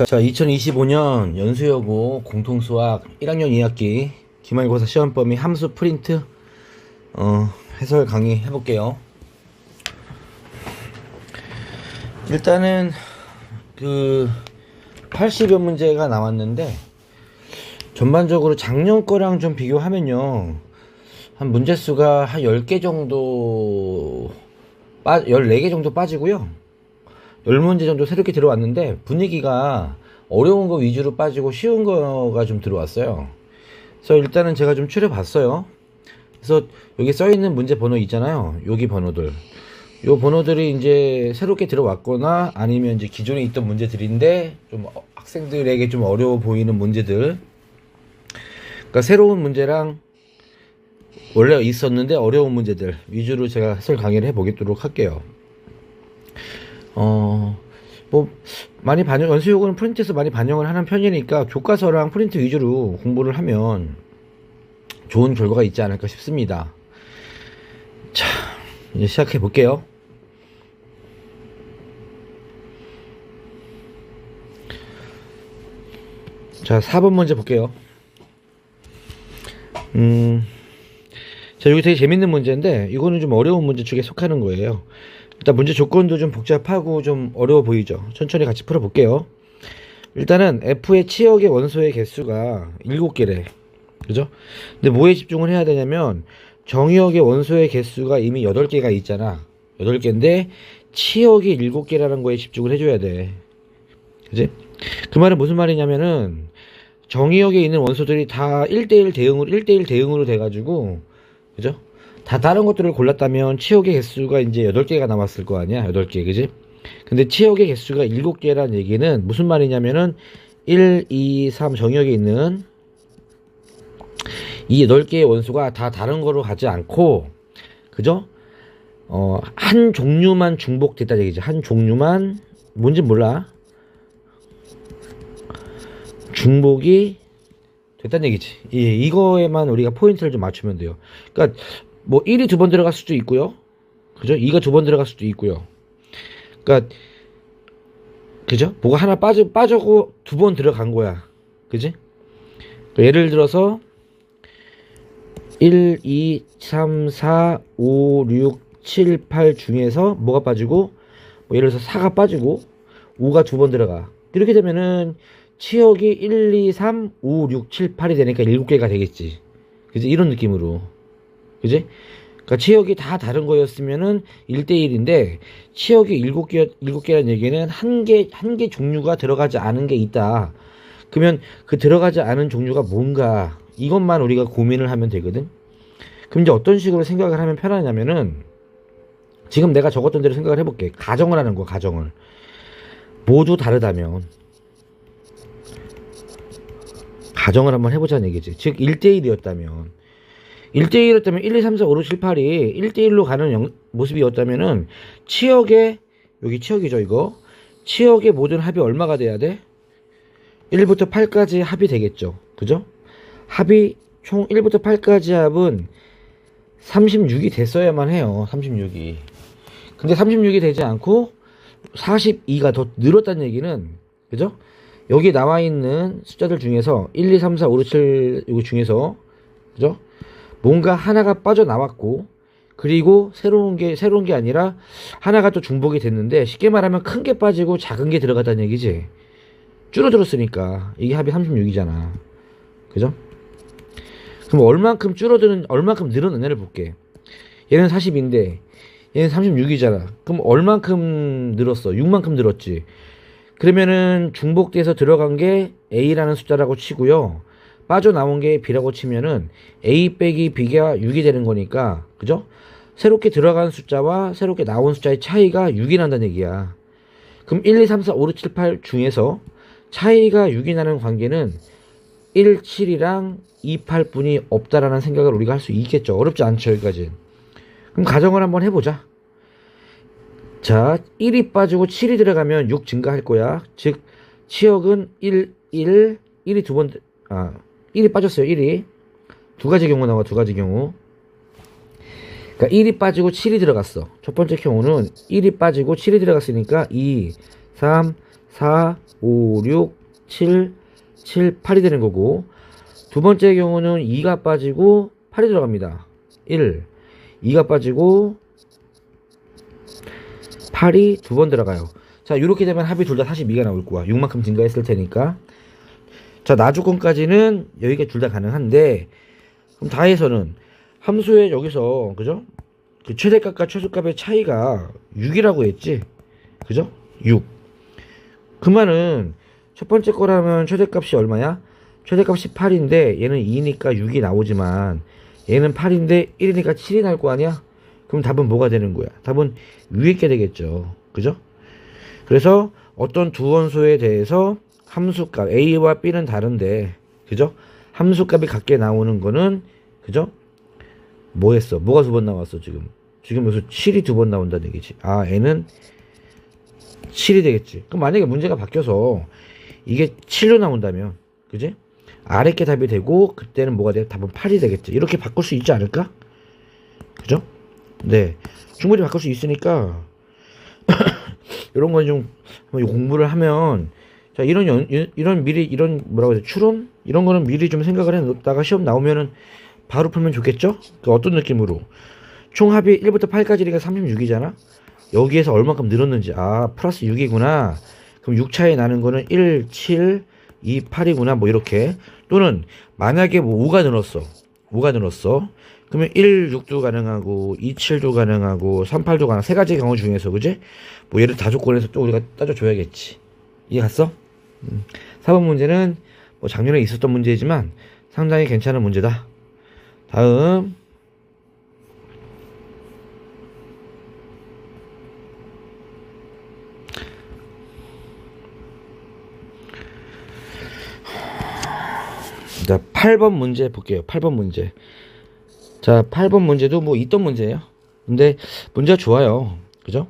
자, 2025년 연수여고 공통수학 1학년 2학기 기말고사 시험 범위 함수 프린트 해설 강의 해볼게요. 일단은 그 80여 문제가 나왔는데 전반적으로 작년 거랑 좀 비교하면요, 한 문제수가 한 10개 정도 14개 정도 빠지고요, 10문제 정도 새롭게 들어왔는데 분위기가 어려운 거 위주로 빠지고 쉬운 거가 좀 들어왔어요. 그래서 일단은 제가 좀 추려봤어요. 그래서 여기 써있는 문제 번호 있잖아요, 여기 번호들, 요 번호들이 이제 새롭게 들어왔거나 아니면 이제 기존에 있던 문제들인데 좀 학생들에게 좀 어려워 보이는 문제들, 그러니까 새로운 문제랑 원래 있었는데 어려운 문제들 위주로 제가 해설 강의를 해보도록 할게요. 뭐 많이 연수요구는 프린트에서 많이 반영을 하는 편이니까 교과서랑 프린트 위주로 공부를 하면 좋은 결과가 있지 않을까 싶습니다. 자, 이제 시작해 볼게요. 자, 4번 문제 볼게요. 자, 여기 되게 재밌는 문제인데 이거는 좀 어려운 문제 쪽에 속하는 거예요. 일단 문제 조건도 좀 복잡하고 좀 어려워 보이죠. 천천히 같이 풀어볼게요. 일단은 F의 치역의 원소의 개수가 7개래, 그죠? 근데 뭐에 집중을 해야 되냐면 정의역의 원소의 개수가 이미 8개가 있잖아. 8개인데 치역이 7개라는 거에 집중을 해줘야 돼, 그지? 그 말은 무슨 말이냐면은 정의역에 있는 원소들이 다 1대1 대응으로 돼가지고, 그죠? 다 다른 것들을 골랐다면 치역의 개수가 이제 8개가 남았을 거 아니야. 8개, 그지? 근데 치역의 개수가 7개란 얘기는 무슨 말이냐면은 1, 2, 3 정의역에 있는 이 8개의 원소가 다 다른 거로 가지 않고, 그죠? 한 종류만 중복됐다는 얘기지. 한 종류만, 뭔지 몰라, 중복이 됐다는 얘기지. 이거에만 우리가 포인트를 좀 맞추면 돼요. 그러니까 뭐 1이 2번 들어갈 수도 있고요, 그죠? 2가 2번 들어갈 수도 있고요. 그러니까, 그죠? 뭐가 하나 빠져고 2번 들어간 거야, 그지? 그러니까 예를 들어서 1, 2, 3, 4, 5, 6, 7, 8 중에서 뭐가 빠지고, 뭐 예를 들어서 4가 빠지고 5가 2번 들어가. 이렇게 되면은 치역이 1, 2, 3, 5, 6, 7, 8이 되니까 7개가 되겠지, 그지? 이런 느낌으로, 그지? 그러니까 치역이 다 다른 거였으면은 1대1인데 치역이 7개라는 얘기는 한 개 종류가 들어가지 않은 게 있다. 그러면 그 들어가지 않은 종류가 뭔가, 이것만 우리가 고민을 하면 되거든. 그럼 이제 어떤 식으로 생각을 하면 편하냐면은, 지금 내가 적었던 대로 생각을 해볼게. 가정을 하는 거야, 가정을. 모두 다르다면 가정을 한번 해보자는 얘기지. 즉 1대1이었다면 1, 2, 3, 4, 5, 6, 7, 8이 1대1로 가는 모습이었다면은 치역의, 여기 치역이죠, 이거. 치역의 모든 합이 얼마가 돼야 돼? 1부터 8까지 합이 되겠죠, 그죠? 합이 총 1부터 8까지 합은 36이 됐어야만 해요. 36이. 근데 36이 되지 않고 42가 더 늘었다는 얘기는, 그죠? 여기 나와 있는 숫자들 중에서 1, 2, 3, 4, 5, 6, 7 여기 중에서, 그죠? 뭔가 하나가 빠져나왔고, 그리고 새로운 게 아니라 하나가 또 중복이 됐는데, 쉽게 말하면 큰 게 빠지고 작은 게 들어갔다는 얘기지. 줄어들었으니까. 이게 합이 36이잖아. 그죠? 그럼 얼만큼 늘어났냐를 볼게. 얘는 40인데 얘는 36이잖아. 그럼 얼만큼 늘었어? 6만큼 늘었지. 그러면은 중복돼서 들어간 게 A라는 숫자라고 치고요, 빠져나온 게 B라고 치면은 A 빼기 B가 6이 되는 거니까, 그죠? 새롭게 들어간 숫자와 새롭게 나온 숫자의 차이가 6이 난다는 얘기야. 그럼 1, 2, 3, 4, 5, 6, 7, 8 중에서 차이가 6이 나는 관계는 1, 7이랑 2, 8뿐이 없다라는 생각을 우리가 할 수 있겠죠. 어렵지 않죠, 여기까지. 그럼 가정을 한번 해보자. 자, 1이 빠지고 7이 들어가면 6 증가할 거야. 즉 치역은 1, 1, 1이 1이 빠졌어요. 1이 두 가지 경우 나와. 두 가지 경우. 그러니까 1이 빠지고 7이 들어갔어. 첫 번째 경우는 1이 빠지고 7이 들어갔으니까 2, 3, 4, 5, 6, 7, 7, 8이 되는 거고, 두 번째 경우는 2가 빠지고 8이 들어갑니다. 1, 2가 빠지고 8이 두 번 들어가요. 자, 이렇게 되면 합이 둘 다 42가 나올 거야. 6만큼 증가했을 테니까. 자, 나주권까지는 여기가 둘 다 가능한데, 그럼 다해서는 함수의 여기서, 그죠? 그 최대값과 최소값의 차이가 6이라고 했지? 그죠? 6. 그 말은 첫 번째 거라면 최대값이 얼마야? 최대값이 8인데 얘는 2니까 6이 나오지만 얘는 8인데 1이니까 7이 나올 거 아니야? 그럼 답은 뭐가 되는 거야? 답은 위에 게 되겠죠. 그죠? 그래서 어떤 두 원소에 대해서 함수값 A와 B는 다른데, 그죠? 함수값이 같게 나오는 거는, 그죠? 뭐 했어? 뭐가 두 번 나왔어, 지금? 지금 여기서 7이 두 번 나온다는 얘기지. 아, N은 7이 되겠지. 그럼 만약에 문제가 바뀌어서 이게 7로 나온다면, 그지? 아래 게 답이 되고, 그때는 뭐가 돼? 답은 8이 되겠지. 이렇게 바꿀 수 있지 않을까? 그죠? 네. 충분히 바꿀 수 있으니까, 이런 건 좀 공부를 하면, 자, 이런 미리, 이런 뭐라고 해야 돼? 추론? 이런 거는 미리 좀 생각을 해 놓다가 시험 나오면은 바로 풀면 좋겠죠? 그 어떤 느낌으로? 총 합이 1부터 8까지니까 36이잖아? 여기에서 얼마큼 늘었는지, 아, 플러스 6이구나. 그럼 6 차이 나는 거는 1, 7, 2, 8이구나. 뭐 이렇게. 또는 만약에 뭐 5가 늘었어. 5가 늘었어. 그러면 1, 6도 가능하고 2, 7도 가능하고 3, 8도 가능하고 세 가지 경우 중에서, 그지? 뭐 얘를 다 조건해서 또 우리가 따져줘야겠지. 이해 갔어? 4번 문제는 뭐 작년에 있었던 문제이지만 상당히 괜찮은 문제다. 다음. 자, 8번 문제 볼게요. 8번 문제. 자, 8번 문제도 뭐 있던 문제예요. 근데 문제가 좋아요. 그죠?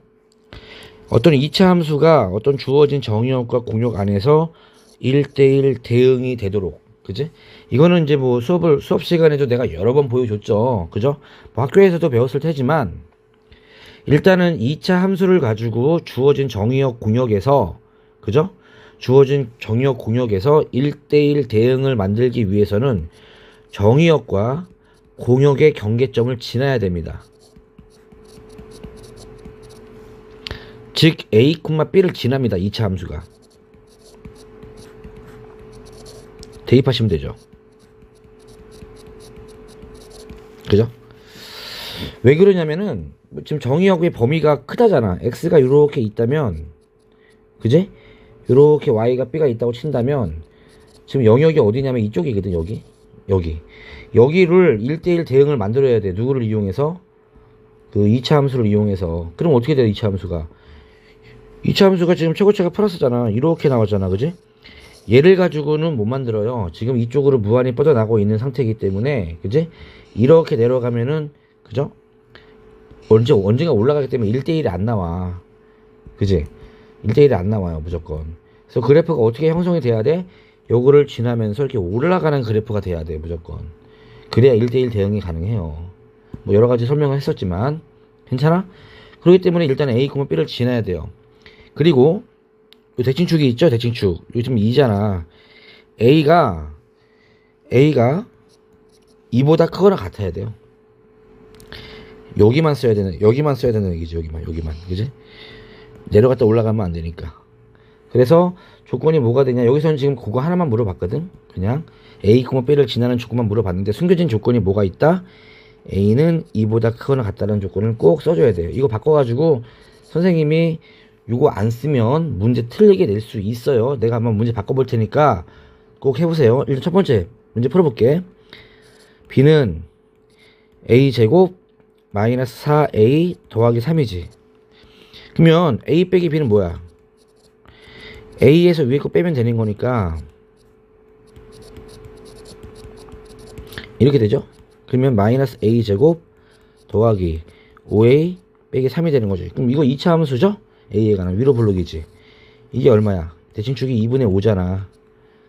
어떤 2차 함수가 어떤 주어진 정의역과 공역 안에서 1대1 대응이 되도록, 그지? 이거는 이제 뭐 수업 시간에도 내가 여러 번 보여줬죠. 그죠? 뭐 학교에서도 배웠을 테지만, 일단은 2차 함수를 가지고 주어진 정의역 공역에서, 그죠? 주어진 정의역 공역에서 1대1 대응을 만들기 위해서는 정의역과 공역의 경계점을 지나야 됩니다. 즉 A, B를 지납니다. 2차 함수가. 대입하시면 되죠. 그죠? 왜 그러냐면은 지금 정의역의 범위가 크다잖아. X가 이렇게 있다면, 그지? 이렇게 Y가 B가 있다고 친다면 지금 영역이 어디냐면 이쪽이거든. 여기를 1대1 대응을 만들어야 돼. 누구를 이용해서? 그 2차 함수를 이용해서. 그럼 어떻게 돼? 2차 함수가 2차 함수가 지금 최고차가 플러스잖아. 이렇게 나왔잖아. 그지? 얘를 가지고는 못 만들어요. 지금 이쪽으로 무한히 뻗어나가고 있는 상태이기 때문에, 그지? 이렇게 내려가면은, 그죠? 언젠가 올라가기 때문에 1대1이 안 나와. 그지? 1대1이 안 나와요. 무조건. 그래서 그래프가 어떻게 형성이 돼야 돼? 요거를 지나면서 이렇게 올라가는 그래프가 돼야 돼. 무조건. 그래야 1대1 대응이 가능해요. 뭐 여러 가지 설명을 했었지만, 괜찮아? 그렇기 때문에 일단 A, B를 지나야 돼요. 그리고 요 대칭축이 있죠? 대칭축. 요즘 2잖아. A가 2보다 크거나 같아야 돼요. 여기만 써야 되는 얘기지. 여기만. 그지? 내려갔다 올라가면 안 되니까. 그래서 조건이 뭐가 되냐? 여기서는 지금 그거 하나만 물어봤거든. 그냥 A, B를 지나는 조건만 물어봤는데 숨겨진 조건이 뭐가 있다? A는 2보다 크거나 같다는 조건을 꼭 써줘야 돼요. 이거 바꿔가지고 선생님이 이거 안 쓰면 문제 틀리게 낼 수 있어요. 내가 한번 문제 바꿔볼 테니까 꼭 해보세요. 일단 첫 번째 문제 풀어볼게. B는 A제곱 마이너스 4A 더하기 3이지. 그러면 A 빼기 B는 뭐야? A에서 위에 거 빼면 되는 거니까 이렇게 되죠? 그러면 마이너스 A제곱 더하기 5A 빼기 3이 되는 거지. 그럼 이거 2차 함수죠? A에 관한 위로 블록이지. 이게 얼마야? 대칭축이 2분의 5잖아.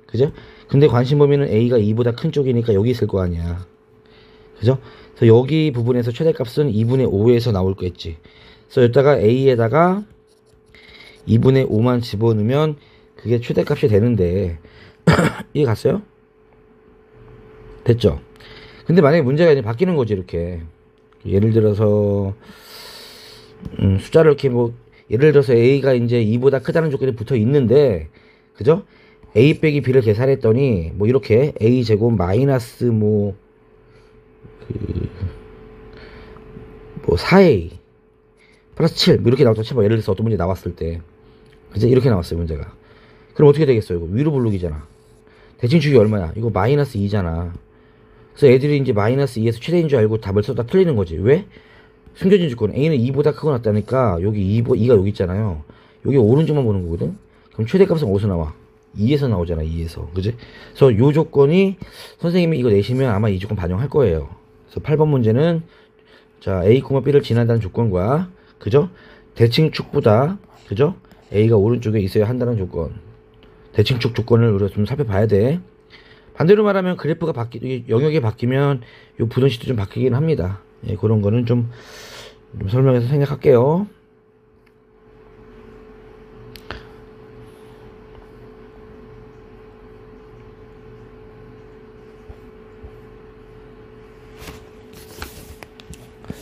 그죠? 근데 관심 범위는 A가 2보다 큰 쪽이니까 여기 있을 거 아니야. 그죠? 그래서 여기 부분에서 최대값은 2분의 5에서 나올 거겠지. 그래서 여기다가 A에다가 2분의 5만 집어넣으면 그 그게 최대값이 되는데 이해 갔어요? 됐죠? 근데 만약에 문제가 이제 바뀌는 거지 이렇게. 예를 들어서 숫자를 이렇게 뭐 예를 들어서 a가 이제 2보다 크다는 조건이 붙어 있는데, 그죠? a 빼기 b를 계산했더니 뭐 이렇게 a 제곱 마이너스 뭐 4a 플러스 7 뭐 이렇게 나왔다 쳐봐. 예를 들어서 어떤 문제 나왔을 때, 그죠? 이렇게 나왔어요 문제가. 그럼 어떻게 되겠어요? 이거 위로 볼록이잖아. 대칭축이 얼마야? 이거 마이너스 2잖아. 그래서 애들이 이제 마이너스 2에서 최대인 줄 알고 답을 써다 틀리는 거지. 왜? 숨겨진 조건 a는 2보다 크고 났다니까 여기 2가 여기 있잖아요. 여기 오른쪽만 보는 거거든. 그럼 최대값은 어디서 나와? 2에서 나오잖아. 2에서. 그지? 그래서 요 조건이 선생님이 이거 내시면 아마 이 조건 반영할 거예요. 그래서 8번 문제는 자 a, b를 지난다는 조건과, 그죠? 대칭축보다, 그죠? a가 오른쪽에 있어야 한다는 조건. 대칭축 조건을 우리가 좀 살펴봐야 돼. 반대로 말하면 그래프가 영역이 바뀌면 요 부등식도 좀 바뀌긴 합니다. 예, 그런 거는 좀 설명해서 생각할게요.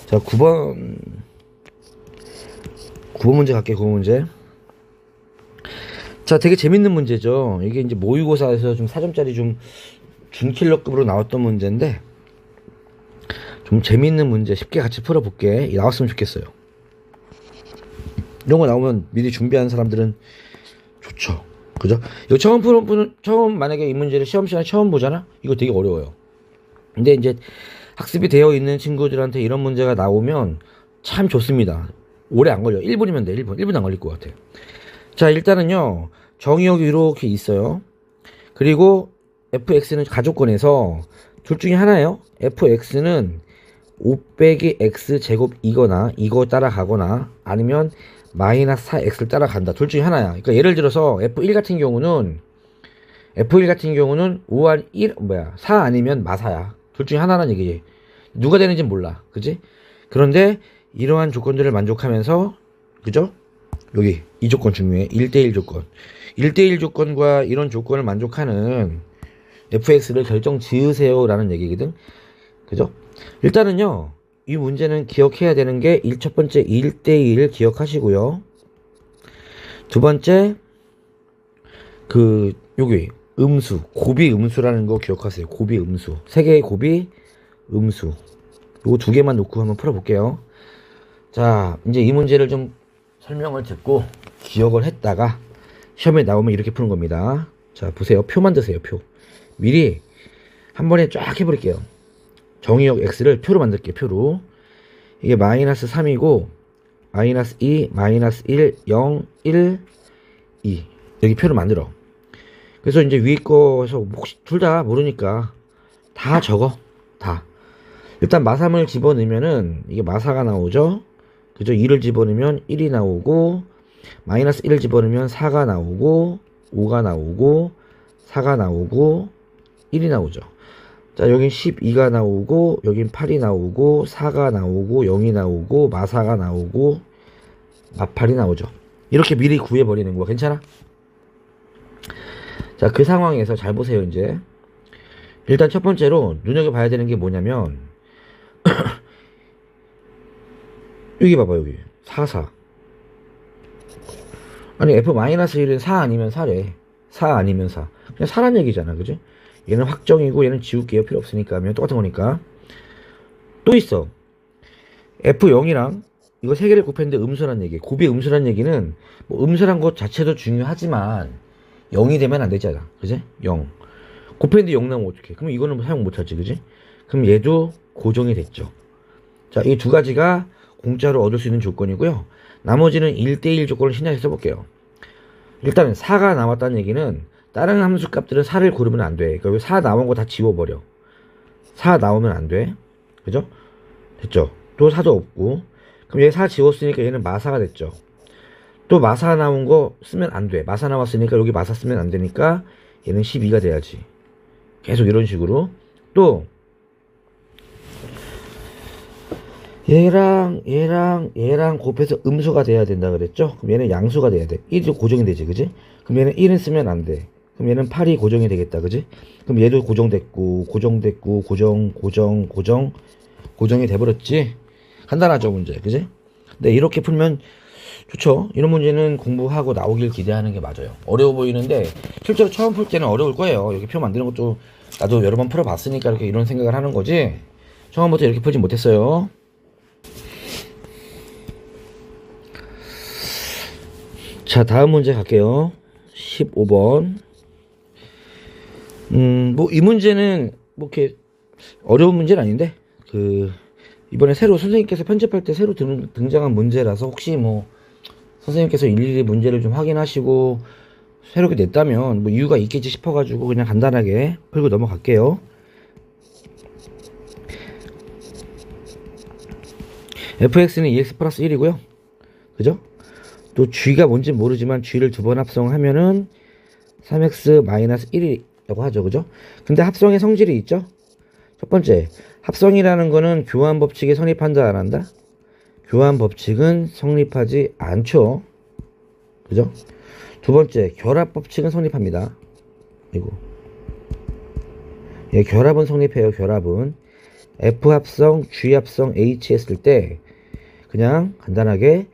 자, 9번 문제 갈게요. 9번 문제. 자, 되게 재밌는 문제죠. 이게 이제 모의고사에서 좀 4점짜리 좀 준킬러급으로 나왔던 문제인데, 좀 재밌는 문제 쉽게 같이 풀어볼게. 나왔으면 좋겠어요. 이런 거 나오면 미리 준비하는 사람들은 좋죠. 그죠? 이거 처음 만약에 이 문제를 시험 시간에 처음 보잖아? 이거 되게 어려워요. 근데 이제 학습이 되어 있는 친구들한테 이런 문제가 나오면 참 좋습니다. 오래 안 걸려. 1분이면 돼. 1분 안 걸릴 것 같아. 자, 일단은요, 정의역이 이렇게 있어요. 그리고 fx는 가족권에서 둘 중에 하나예요. fx는 5 빼기 x 제곱 이거나 이거 따라가거나 아니면 마이너스 4x를 따라간다. 둘 중에 하나야. 그러니까 예를 들어서 f1 같은 경우는 4 아니면 마사야. 둘 중에 하나란 얘기지. 누가 되는지 몰라. 그지? 그런데 이러한 조건들을 만족하면서, 그죠? 여기 이 조건 중요해. 1대1 조건. 1대1 조건과 이런 조건을 만족하는 fx를 결정 지으세요 라는 얘기거든. 그죠? 일단은요, 이 문제는 기억해야 되는 게 첫 번째 1대1 기억하시고요. 두 번째 여기 음수, 고비 음수라는 거 기억하세요. 고비 음수. 세 개의 고비 음수. 요거 두 개만 놓고 한번 풀어볼게요. 자, 이제 이 문제를 좀 설명을 듣고 기억을 했다가 시험에 나오면 이렇게 푸는 겁니다. 자, 보세요. 표 만드세요. 표. 미리 한 번에 쫙 해버릴게요. 정의역 x를 표로 만들게요. 표로. 이게 마이너스 3이고 마이너스 2, 마이너스 1, 0, 1, 2 여기 표를 만들어. 그래서 이제 위에 거에서 혹시 둘 다 모르니까 다 적어. 다. 일단 마삼을 집어넣으면은 이게 마사가 나오죠. 그죠? 2를 집어넣으면 1이 나오고, 마이너스 1을 집어넣으면 4가 나오고, 5가 나오고, 4가 나오고, 1이 나오죠. 자, 여긴 12가 나오고, 여긴 8이 나오고, 4가 나오고, 0이 나오고, 마사가 나오고, 마팔이 나오죠. 이렇게 미리 구해버리는 거야. 괜찮아? 자, 그 상황에서 잘 보세요, 이제. 일단 첫 번째로 눈여겨봐야 되는 게 뭐냐면, 여기 봐봐, 여기. 4, 4. 아니, f-1은 4 아니면 4래. 4 아니면 4. 그냥 4란 얘기잖아, 그지? 얘는 확정이고, 얘는 지울게요. 필요 없으니까. 하면 똑같은 거니까. 또 있어. f0이랑 이거 세 개를 곱했는데 음수란 얘기. 곱이 음수란 얘기는, 뭐 음수란 것 자체도 중요하지만, 0이 되면 안 되잖아. 그지? 0. 곱했는데 0 나오면 어떡해? 그럼 이거는 사용 못하지, 그지? 그럼 얘도 고정이 됐죠. 자, 이 두 가지가 공짜로 얻을 수 있는 조건이고요. 나머지는 1대1 조건을 신청해서 써볼게요. 일단 4가 나왔다는 얘기는 다른 함수 값들은 4를 고르면 안 돼. 그러니까 4 나온 거 다 지워버려. 4 나오면 안 돼. 그죠? 됐죠? 또 4도 없고. 그럼 얘 4 지웠으니까 얘는 마사가 됐죠. 또 마사 나온 거 쓰면 안 돼. 마사 나왔으니까 여기 마사 쓰면 안 되니까 얘는 12가 돼야지. 계속 이런 식으로. 또 얘랑 곱해서 음수가 돼야 된다 그랬죠? 그럼 얘는 양수가 돼야 돼. 1이 고정이 되지, 그지? 그럼 얘는 1은 쓰면 안 돼. 그럼 얘는 8이 고정이 되겠다, 그지? 그럼 얘도 고정됐고, 고정이 돼버렸지? 간단하죠, 문제, 그지? 근데 이렇게 풀면 좋죠. 이런 문제는 공부하고 나오길 기대하는 게 맞아요. 어려워 보이는데 실제로 처음 풀 때는 어려울 거예요. 여기 표 만드는 것도 나도 여러 번 풀어봤으니까 이렇게 이런 생각을 하는 거지, 처음부터 이렇게 풀지 못했어요. 자, 다음 문제 갈게요. 15번. 뭐 이 문제는 뭐 이렇게 어려운 문제는 아닌데, 이번에 새로 선생님께서 편집할 때 새로 등장한 문제라서 혹시 뭐 선생님께서 일일이 문제를 좀 확인하시고 새롭게 냈다면 뭐 이유가 있겠지 싶어가지고 그냥 간단하게 풀고 넘어갈게요. fx는 2x 플러스 1이고요. 그죠? 또 g가 뭔지 모르지만 g를 두 번 합성하면은 3x 마이너스 1이라고 하죠. 그죠? 근데 합성의 성질이 있죠? 첫 번째, 합성이라는 거는 교환 법칙에 성립한다, 안 한다? 교환 법칙은 성립하지 않죠. 그죠? 두 번째, 결합 법칙은 성립합니다. 이거. 예, 결합은 성립해요. 결합은. F 합성, G 합성, H 했을 때 그냥 간단하게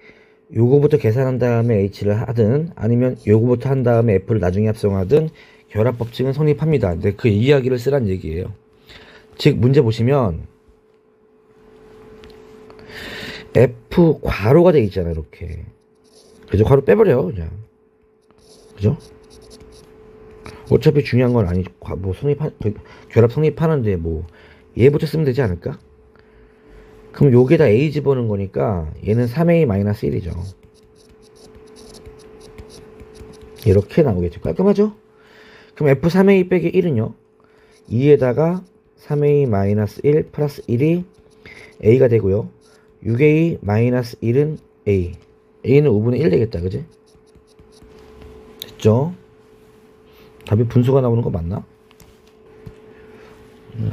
요거부터 계산한 다음에 H를 하든 아니면 요거부터 한 다음에 F를 나중에 합성하든 결합 법칙은 성립합니다. 근데 그 이야기를 쓰란 얘기예요. 즉 문제 보시면 F 괄호가 돼 있잖아요. 이렇게. 그죠? 괄호 빼버려 그냥. 그죠? 어차피 중요한 건 아니, 뭐 결합 성립하는데 뭐 얘부터 쓰면 되지 않을까? 그럼 여기다 A 집어넣은 거니까 얘는 3A-1이죠. 이렇게 나오겠죠. 깔끔하죠? 그럼 F3A 빼기 1은요? 2에다가 3A-1 플러스 1이 A가 되고요. 6A-1은 A. A는 5분의 1 되겠다. 그지? 됐죠? 답이 분수가 나오는 거 맞나?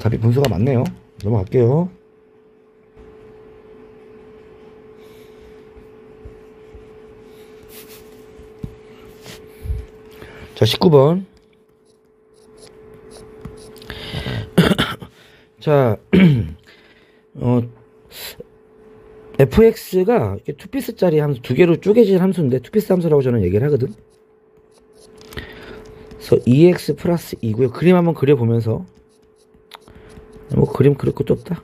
답이 분수가 맞네요. 넘어갈게요. 자, 19번. 자, fx가 이렇게 투피스짜리 함수, 두 개로 쪼개질 함수인데 투피스 함수라고 저는 얘기를 하거든. 그래서 2x 플러스 2고요. 그림 한번 그려보면서, 뭐 그림 그릴 것도 없다.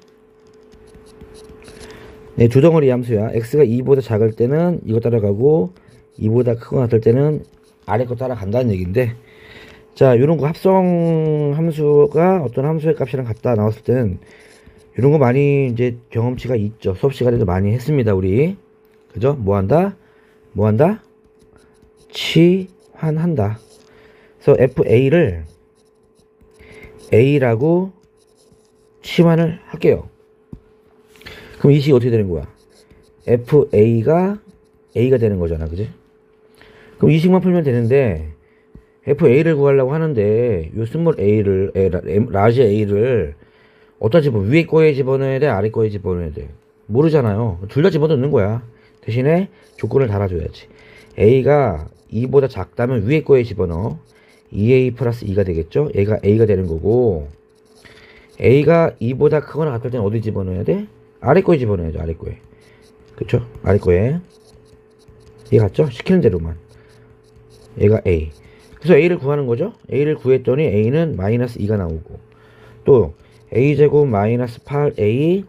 네, 두 덩어리 함수야. x가 2보다 작을 때는 이거 따라가고 2보다 크거나 같을 때는 아래 거 따라간다는 얘기인데, 자, 요런 거 합성 함수가 어떤 함수의 값이랑 같다 나왔을 때는 이런 거 많이 이제 경험치가 있죠. 수업 시간에도 많이 했습니다, 우리. 그죠? 뭐 한다? 치환한다. 그래서 FA를 A라고 치환을 할게요. 그럼 이 식이 어떻게 되는 거야? FA가 A가 되는 거잖아, 그지? 그럼 이 식만 풀면 되는데, FA를 구하려고 하는데, 요 스몰 A를, 라지 A를 어디다 위에 거에 집어넣어야 돼? 아래 거에 집어넣어야 돼? 모르잖아요. 둘 다 집어넣는 거야. 대신에 조건을 달아줘야지. A가 2보다 작다면 위에 거에 집어넣어. 2A 플러스 2가 되겠죠? 얘가 A가 되는 거고, A가 2보다 크거나 같을 때는 어디 집어넣어야 돼? 아래 거에 집어넣어야죠. 아래 거에. 그쵸? 아래 거에. 얘 같죠? 시키는 대로만. 얘가 A. 그래서 A를 구하는 거죠? A를 구했더니 A는 마이너스 2가 나오고, 또 A제곱 마이너스 8A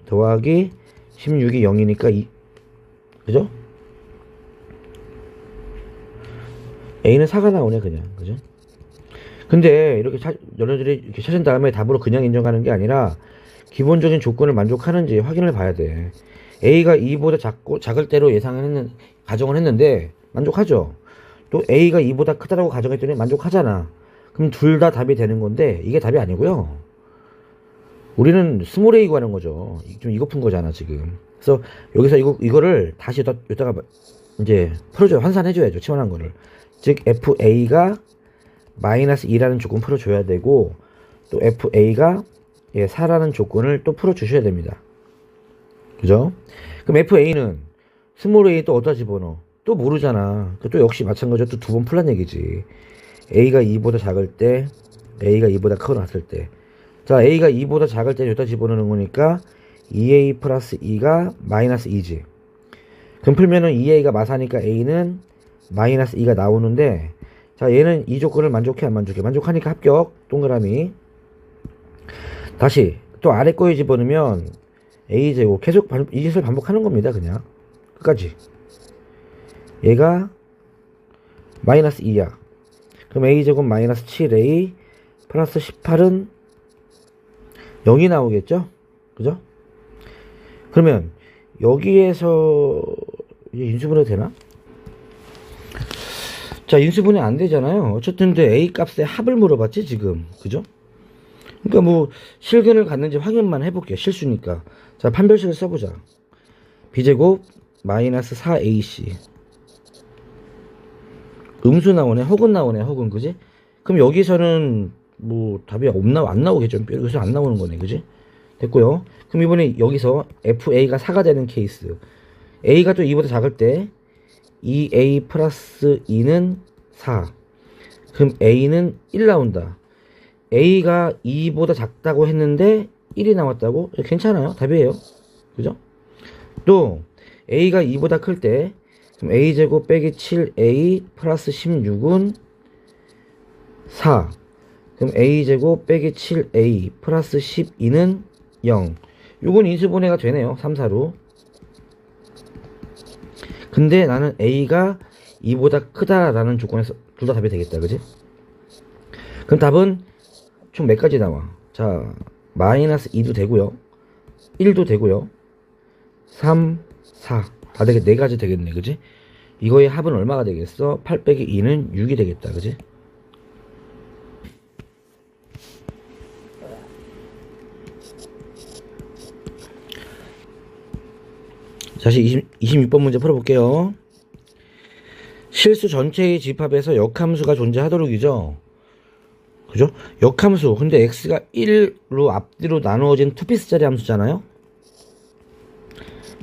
더하기 16이 0이니까 2. 그죠? A는 4가 나오네, 그냥. 그죠? 근데 이렇게 너네들이 이렇게 찾은 다음에 답으로 그냥 인정하는 게 아니라 기본적인 조건을 만족하는지 확인을 봐야 돼. A가 2보다 작을 때로 가정을 했는데 만족하죠. 또 A가 2보다 크다라고 가정했더니 만족하잖아. 그럼 둘 다 답이 되는 건데 이게 답이 아니고요. 우리는 스몰 A 구하는 거죠. 좀 이거 푼 거잖아, 지금. 그래서 여기서 이거를 다시 여기다가 이제 풀어줘요. 환산해줘야죠. 치환한 거를. 즉, FA가 마이너스 2라는 조건 풀어줘야 되고, 또 FA가 4라는 조건을 또 풀어주셔야 됩니다. 그죠? 그럼 FA는 스몰 a 또 어디다 집어넣어? 또 모르잖아. 또 역시 마찬가지로 또 두 번 풀란 얘기지. a가 2보다 작을 때, a가 2보다 커놨을 때. 자, a가 2보다 작을 때 여기다 집어넣는 거니까 2a 플러스 2가 마이너스 2지. 그럼 풀면은 2a가 마사니까 a는 마이너스 2가 나오는데, 자, 얘는 이 조건을 만족해 안 만족해? 만족하니까 합격. 동그라미. 다시 또 아래 거에 집어넣으면 a제곱 계속 이 짓을 반복하는 겁니다. 그냥 끝까지. 얘가 마이너스 2야. 그럼 a제곱 마이너스 7a 플러스 18은 0이 나오겠죠? 그죠? 그러면 여기에서 인수분해 되나? 자, 인수분해 안 되잖아요. 어쨌든 근데 a 값의 합을 물어봤지 지금. 그죠? 그러니까 뭐 실근을 갖는지 확인만 해볼게요. 실수니까. 자, 판별식을 써보자. b제곱 마이너스 4ac. 음수 나오네. 혹은 나오네. 혹은. 그지? 그럼 여기서는 뭐 답이 안 나오겠죠. 여기서 안 나오는 거네. 그지? 됐고요. 그럼 이번에 여기서 fa가 4가 되는 케이스. a가 또 2보다 작을 때 2a 플러스 2는 4. 그럼 a는 1 나온다. a가 2보다 작다고 했는데 1이 나왔다고? 괜찮아요. 답이에요. 그죠? 또 a가 2보다 클 때 그럼 a제곱 빼기 7a 플러스 16은 4. 그럼 a제곱 빼기 7a 플러스 12는 0. 요건 인수분해가 되네요. 3, 4로. 근데 나는 a가 2보다 크다라는 조건에서 둘 다 답이 되겠다. 그지? 그럼 답은 총 몇 가지 나와? 자, 마이너스 2도 되고요. 1도 되고요. 3, 4. 다 되게 4가지 되겠네. 그지? 이거의 합은 얼마가 되겠어? 8 빼기 2는 6이 되겠다. 그지? 다시 26번 문제 풀어볼게요. 실수 전체의 집합에서 역함수가 존재하도록이죠. 그죠? 역함수. 근데 x가 1로 앞뒤로 나누어진 투피스짜리 함수잖아요.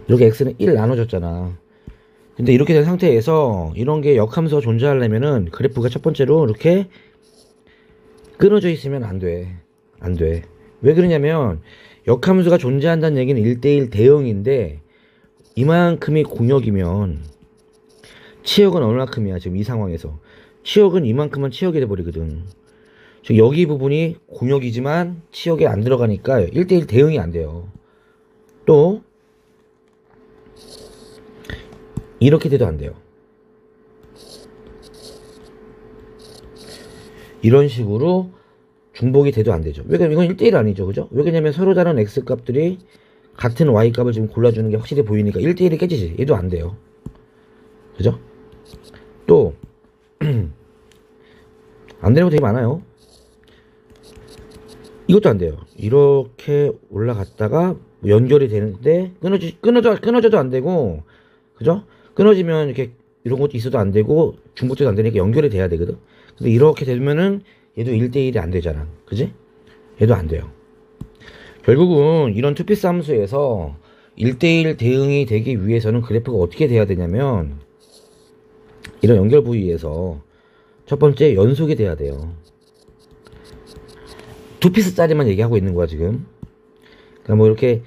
이렇게 x는 1 나눠졌잖아. 근데 이렇게 된 상태에서 이런 게 역함수가 존재하려면은 그래프가 첫 번째로 이렇게 끊어져 있으면 안 돼. 안 돼. 왜 그러냐면 역함수가 존재한다는 얘기는 1대1 대응인데 이만큼이 공역이면 치역은 얼마큼이야 지금 이 상황에서. 치역은 이만큼만 치역이 돼버리거든. 즉 여기 부분이 공역이지만 치역에 안 들어가니까 1대1 대응이 안 돼요. 또 이렇게 돼도 안 돼요. 이런 식으로 중복이 돼도 안 되죠. 왜 그러냐면 이건 1대1 아니죠. 그죠? 왜 그러냐면 서로 다른 x값들이 같은 y값을 지금 골라주는 게 확실히 보이니까 1대1이 깨지지. 얘도 안 돼요. 그죠? 또 안 되는 거 되게 많아요. 이것도 안 돼요. 이렇게 올라갔다가 연결이 되는데 끊어져도 안 되고, 그죠? 끊어지면 이렇게 이런 것도 있어도 안 되고 중복돼도 안 되니까 연결이 돼야 되거든. 근데 이렇게 되면은 얘도 1대1이 안 되잖아. 그지? 얘도 안 돼요. 결국은 이런 투피스 함수에서 1대1 대응이 되기 위해서는 그래프가 어떻게 돼야 되냐면 이런 연결 부위에서 첫 번째 연속이 돼야 돼요. 두 피스짜리만 얘기하고 있는 거야 지금. 그러니까 뭐 이렇게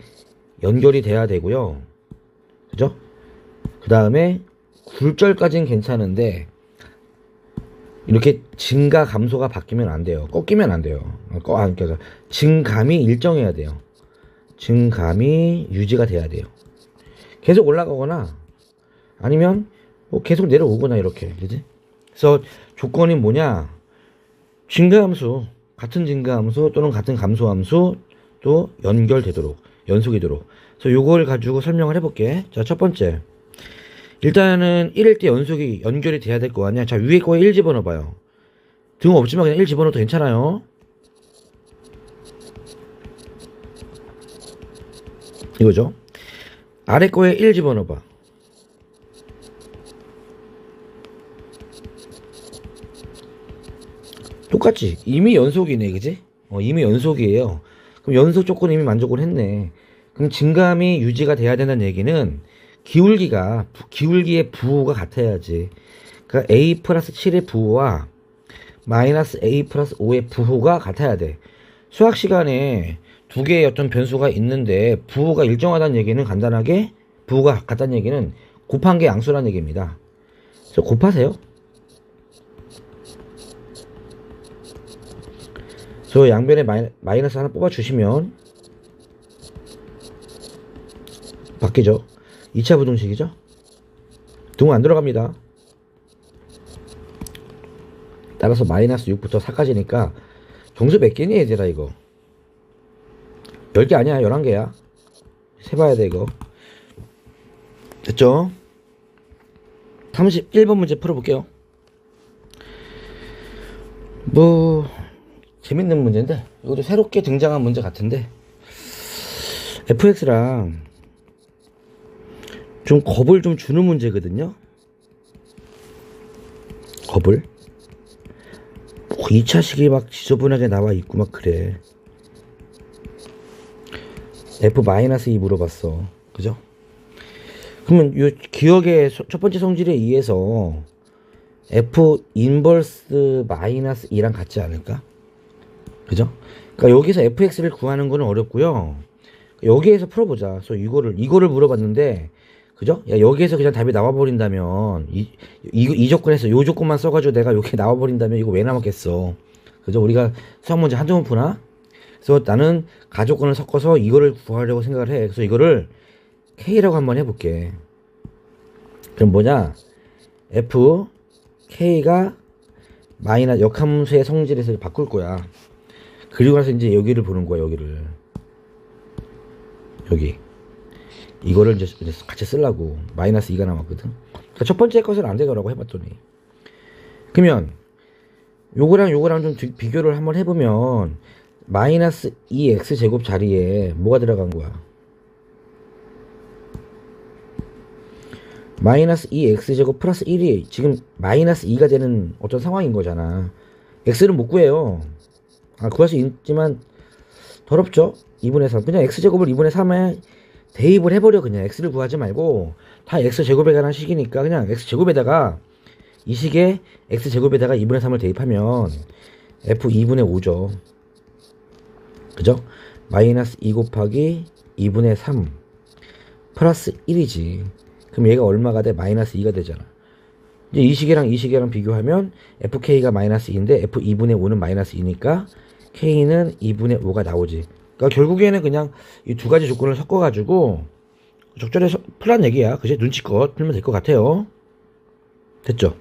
연결이 돼야 되고요. 그죠? 그 다음에 굴절까지는 괜찮은데 이렇게 증가 감소가 바뀌면 안 돼요. 꺾이면 안 돼요. 그러니까 증감이 일정해야 돼요. 증감이 유지가 돼야 돼요. 계속 올라가거나 아니면 뭐 계속 내려오거나 이렇게. 그지? 그래서 조건이 뭐냐? 증가함수, 같은 증가함수 또는 같은 감소함수 또 연결되도록, 연속이도록. 그래서 요걸 가지고 설명을 해볼게. 자, 첫 번째. 일단은 1일 때 연결이 돼야 될 거 아니야. 자, 위에 거에 1 집어넣어봐요. 등 없지만 그냥 1 집어넣어도 괜찮아요. 이거죠. 아래 거에 1 집어넣어봐. 똑같지. 이미 연속이네. 그지? 이미 연속이에요. 그럼 연속 조건 이미 만족을 했네. 그럼 증감이 유지가 돼야 된다는 얘기는 기울기의 부호가 같아야지. 그러니까 a 플러스 7의 부호와 마이너스 a 플러스 5의 부호가 같아야 돼. 수학 시간에 두 개의 어떤 변수가 있는데 부호가 일정하다는 얘기는 간단하게 부호가 같다는 얘기는 곱한 게 양수라는 얘기입니다. 그래서 곱하세요. 저 양변에 마이너스 하나 뽑아주시면 바뀌죠. 2차 부등식이죠. 등 안 들어갑니다. 따라서 마이너스 6부터 4까지니까 정수 몇 개니 얘들아 이거. 10개 아니야. 11개야. 세봐야 돼 이거. 됐죠? 31번 문제 풀어볼게요. 뭐 재밌는 문제인데 이것도 새롭게 등장한 문제 같은데 fx랑 좀 겁을 좀 주는 문제거든요. 겁을 2차식이 막 지저분하게 나와 있고 막 그래. f-2 물어봤어. 그죠? 그러면 요 기억의 첫 번째 성질에 의해서 f 인버스 마이너스 2랑 같지 않을까? 그죠? 그러니까 여기서 fx를 구하는 거는 어렵고요. 여기에서 풀어보자. 그래서 이거를 물어봤는데, 그죠? 야, 여기에서 그냥 답이 나와버린다면, 이 조건에서 요 조건만 써가지고 내가 여기 나와버린다면 이거 왜 남았겠어? 그죠? 우리가 수학 문제 한두 번 푸나? 그래서 나는 가조건을 섞어서 이거를 구하려고 생각을 해. 그래서 이거를 K라고 한번 해볼게. 그럼 뭐냐? F, K가 마이너스 역함수의 성질에서 바꿀 거야. 그리고 나서 이제 여기를 보는 거야, 여기를. 여기. 이거를 이제 같이 쓰려고. 마이너스 2가 남았거든. 그러니까 첫 번째 것은 안 되더라고, 해봤더니. 그러면, 요거랑 좀 비교를 한번 해보면, 마이너스 2x제곱 자리에 뭐가 들어간 거야? 마이너스 2x제곱 플러스 1이 지금 마이너스 2가 되는 어떤 상황인 거잖아. x는 못 구해요. 구할 수 있지만 더럽죠? 2분의 3. 그냥 x제곱을 2분의 3에 대입을 해버려. 그냥 x를 구하지 말고 다 x제곱에 관한 식이니까 그냥 x제곱에다가 이 식에 x제곱에다가 2분의 3을 대입하면 f 2분의 5죠. 그죠? 마이너스 2 곱하기 2분의 3 플러스 1이지. 그럼 얘가 얼마가 돼? 마이너스 2가 되잖아. 이제 이 식이랑 비교하면 fk가 마이너스 2인데 f 2분의 5는 마이너스 2니까 k는 2분의 5가 나오지. 그러니까 결국에는 그냥 이 두 가지 조건을 섞어가지고 적절히 풀란 얘기야. 그지? 눈치껏 풀면 될 것 같아요. 됐죠?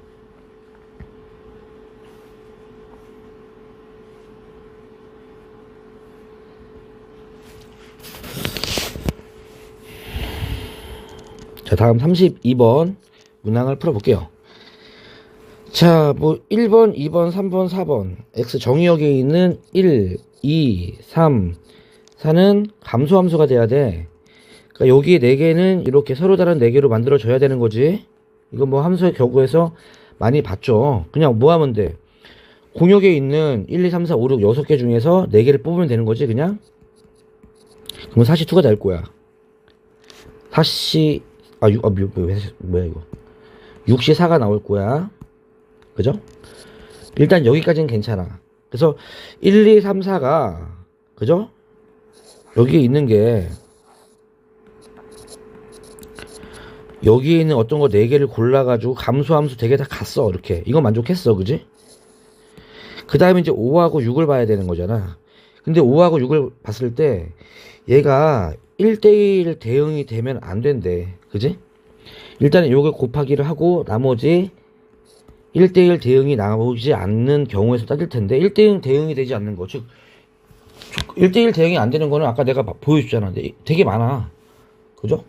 자, 다음 32번 문항을 풀어볼게요. 자, 뭐 1번, 2번, 3번, 4번 x 정의역에 있는 1, 2, 3, 4는 감소함수가 돼야 돼. 그러니까 여기 4개는 이렇게 서로 다른 4개로 만들어줘야 되는 거지. 이거 뭐 함수의 경우에서 많이 봤죠. 그냥 뭐 하면 돼? 공역에 있는 1, 2, 3, 4, 5, 6, 6개 중에서 4개를 뽑으면 되는 거지 그냥. 그러면 42가 될 거야. 뭐야 이거. 64가 나올 거야. 그죠? 일단 여기까지는 괜찮아. 그래서 1, 2, 3, 4가 그죠? 여기에 있는 게 여기에 있는 어떤 거 4개를 골라가지고 감소함수 되게 다 갔어. 이렇게. 이거 만족했어. 그지? 그 다음에 이제 5하고 6을 봐야 되는 거잖아. 근데 5하고 6을 봤을 때 얘가 1대1 대응이 되면 안 된대. 그지? 일단은 요거 곱하기를 하고 나머지 1대1 대응이 나오지 않는 경우에서 따질 텐데 1대1 대응이 되지 않는 거. 즉 1대1 대응이 안 되는 거는 아까 내가 보여줬잖아. 되게 많아. 그죠?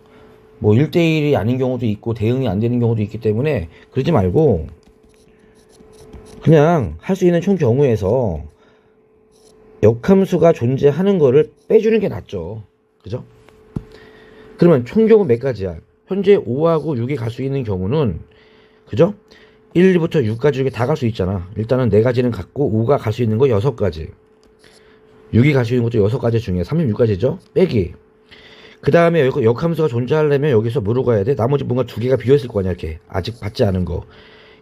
뭐 1대1이 아닌 경우도 있고 대응이 안 되는 경우도 있기 때문에 그러지 말고 그냥 할 수 있는 총 경우에서 역함수가 존재하는 거를 빼주는 게 낫죠. 그죠? 그러면 총 경우 몇 가지야? 현재 5하고 6이 갈 수 있는 경우는 그죠? 1부터 6까지 이렇게 다 갈 수 있잖아. 일단은 4가지는 갔고 5가 갈 수 있는 거 6가지. 6이 갈 수 있는 것도 6가지 중에 36가지죠? 빼기. 그 다음에 역함수가 존재하려면 여기서 뭐로 가야 돼? 나머지 뭔가 두 개가 비어있을 거 아니야, 이렇게. 아직 받지 않은 거.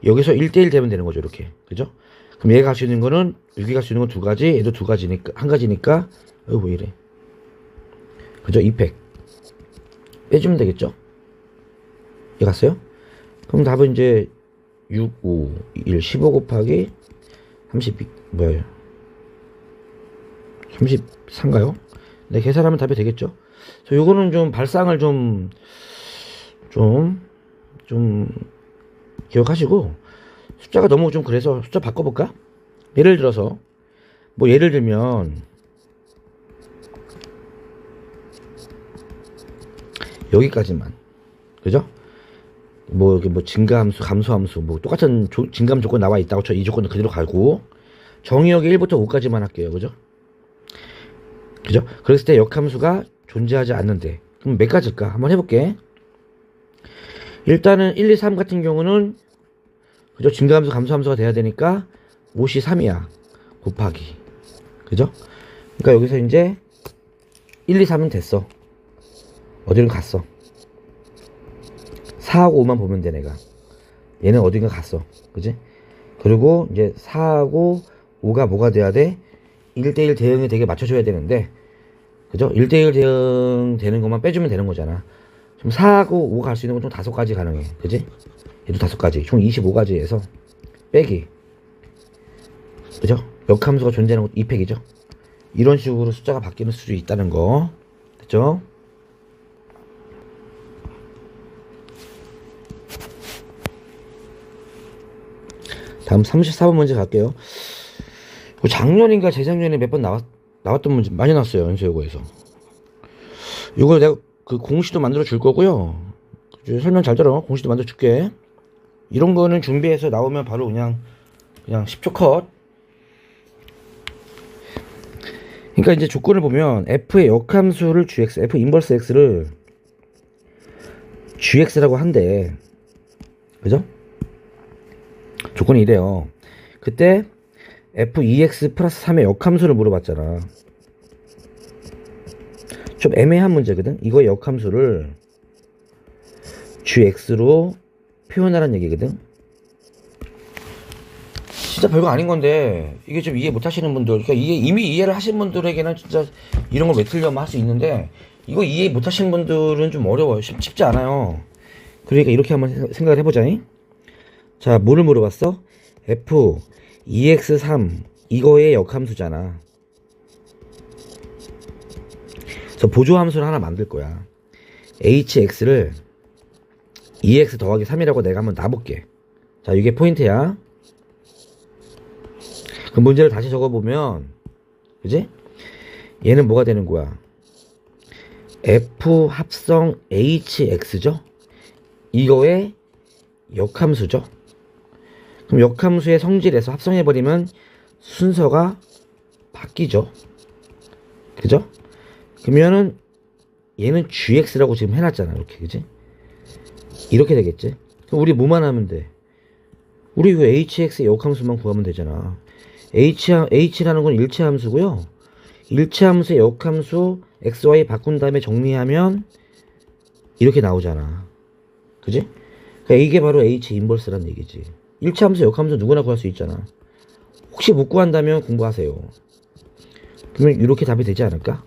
여기서 1대1 되면 되는 거죠, 이렇게. 그죠? 그럼 얘가 갈 수 있는 거는, 여기 갈 수 있는 건 두 가지, 얘도 두 가지니까, 한 가지니까, 왜 이래. 그죠? 2팩. 빼주면 되겠죠? 얘 갔어요? 그럼 답은 이제, 6, 5, 1, 15 곱하기 32, 뭐야. 34인가요? 네, 계산하면 답이 되겠죠? 요거는 좀 발상을 좀 기억하시고, 숫자가 너무 좀 그래서 숫자 바꿔볼까? 예를 들어서, 뭐 예를 들면, 여기까지만. 그죠? 뭐, 이게 뭐 증가함수, 감소함수, 뭐 똑같은 증가함 조건 나와 있다고 이 조건은 그대로 가고, 정의역이 1부터 5까지만 할게요. 그죠? 그죠? 그랬을 때 역함수가 존재하지 않는데, 그럼 몇 가지일까? 한번 해볼게. 일단은 1, 2, 3 같은 경우는, 그죠? 증가함수, 감소함수가 돼야 되니까, 5시 3이야. 곱하기. 그죠? 그러니까 여기서 이제, 1, 2, 3은 됐어. 어디로 갔어. 4하고 5만 보면 돼, 내가. 얘는 어딘가 갔어. 그지? 그리고 이제 4하고 5가 뭐가 돼야 돼? 1대1 대응이 되게 맞춰줘야 되는데, 그죠? 1대1 대응 되는 것만 빼주면 되는 거잖아. 좀 4하고 5 갈 수 있는 건 총 5가지 가능해. 그지? 얘도 5가지. 총 25가지에서 빼기. 그죠? 역함수가 존재하는 것도 2팩이죠. 이런 식으로 숫자가 바뀌는 수도 있다는 거. 됐죠? 다음 34번 문제 갈게요. 작년인가 재작년에 몇 번 나왔던 문제 많이 나왔어요. 연수여고에서. 이거 내가 그 공식도 만들어 줄 거고요. 설명 잘 들어. 공식도 만들어 줄게. 이런 거는 준비해서 나오면 바로 그냥 10초 컷. 그러니까 이제 조건을 보면 f의 역함수를 gx, f 인버스 x를 gx라고 한대. 그죠? 조건이 이래요. 그때 f2x 플러스 3의 역함수를 물어봤잖아. 좀 애매한 문제거든. 이거의 역함수를 gx로 표현하라는 얘기거든. 진짜 별거 아닌 건데 이게 좀 이해 못 하시는 분들, 그러니까 이게 이미 이해를 하신 분들에게는 진짜 이런 걸 왜 틀려면 할 수 있는데, 이거 이해 못 하시는 분들은 좀 어려워요. 쉽지 않아요. 그러니까 이렇게 한번 생각을 해보자. 자, 뭐를 물어봤어? f 2x3 이거의 역함수잖아. 그래서 보조함수를 하나 만들 거야. hx를 2x 더하기 3이라고 내가 한번 놔볼게. 자, 이게 포인트야. 그 문제를 다시 적어보면, 그지? 얘는 뭐가 되는 거야? f 합성 hx죠? 이거의 역함수죠? 그럼 역함수의 성질에서 합성해버리면 순서가 바뀌죠? 그죠? 그러면은 얘는 gx라고 지금 해놨잖아. 이렇게, 그지? 이렇게 되겠지? 그럼 우리 뭐만 하면 돼? 우리 이거 hx의 역함수만 구하면 되잖아. h라는 건 일체함수고요. 일체함수의 역함수 xy 바꾼 다음에 정리하면 이렇게 나오잖아. 그지? 그러니까 이게 바로 h 인버스라는 얘기지. 일체함수 역함수 누구나 구할 수 있잖아. 혹시 못 구한다면 공부하세요. 그러면 이렇게 답이 되지 않을까?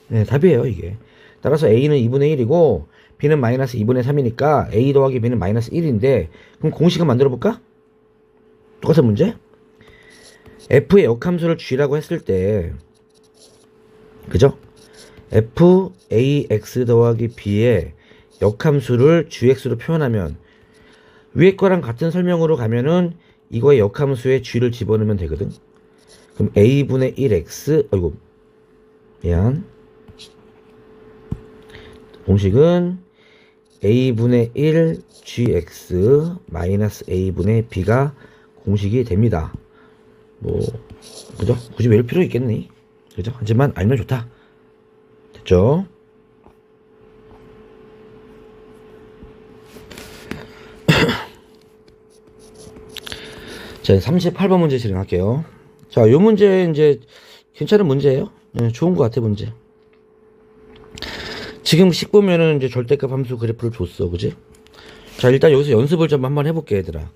네, 답이에요, 이게. 따라서 a는 2분의 1이고 b는 마이너스 2분의 3이니까 a 더하기 b는 마이너스 1인데, 그럼 공식을 만들어 볼까? 똑같은 문제? f의 역함수를 g라고 했을 때, 그죠? fax 더하기 b의 역함수를 gx로 표현하면 위에 거랑 같은 설명으로 가면은 이거의 역함수에 g를 집어넣으면 되거든. 그럼 a분의 1x, 아이고 미안, 공식은 a분의 1 gx 마이너스 a분의 b가 공식이 됩니다. 뭐 그죠? 굳이 외울 필요 있겠니? 그죠? 하지만 알면 좋다. 됐죠? 자, 38번 문제 실행할게요. 자, 요 문제 이제 괜찮은 문제예요. 네, 좋은 것 같아, 문제. 지금 식 보면은 이제 절대값 함수 그래프를 줬어, 그지? 자, 일단 여기서 연습을 좀 한번 해볼게, 얘들아.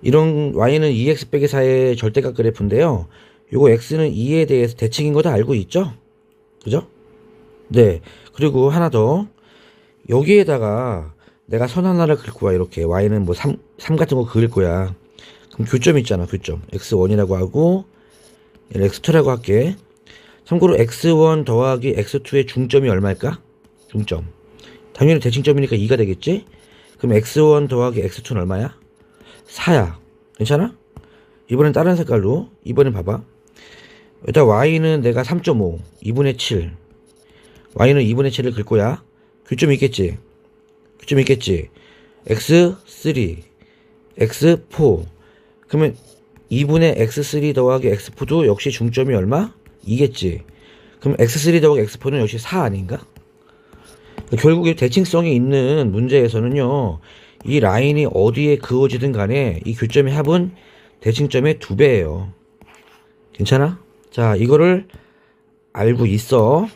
이런 y는 2x 빼기 4의 절대값 그래프인데요. 요거 x는 2에 대해서 대칭인 거 다 알고 있죠? 그죠? 네. 그리고 하나 더. 여기에다가 내가 선 하나를 그릴 거야, 이렇게. y는 뭐 3 같은 거 그릴 거야. 그럼 교점 있잖아, 교점. x1이라고 하고, 얘를 x2라고 할게. 참고로 x1 더하기 x2의 중점이 얼마일까? 중점. 당연히 대칭점이니까 2가 되겠지? 그럼 x1 더하기 x2는 얼마야? 4야. 괜찮아? 이번엔 다른 색깔로. 이번엔 봐봐. 일단 y는 내가 3.5, 2분의 7. y는 2분의 7을 그릴 거야. 교점이 있겠지? 교점이 있겠지? x3, x4. 그러면 2분의 x3 더하기 x4도 역시 중점이 얼마? 2겠지? 그럼 x3 더하기 x4는 역시 4 아닌가? 결국에 대칭성이 있는 문제에서는요, 이 라인이 어디에 그어지든 간에 이 교점의 합은 대칭점의 2배예요. 괜찮아? 자, 이거를 알고 있어.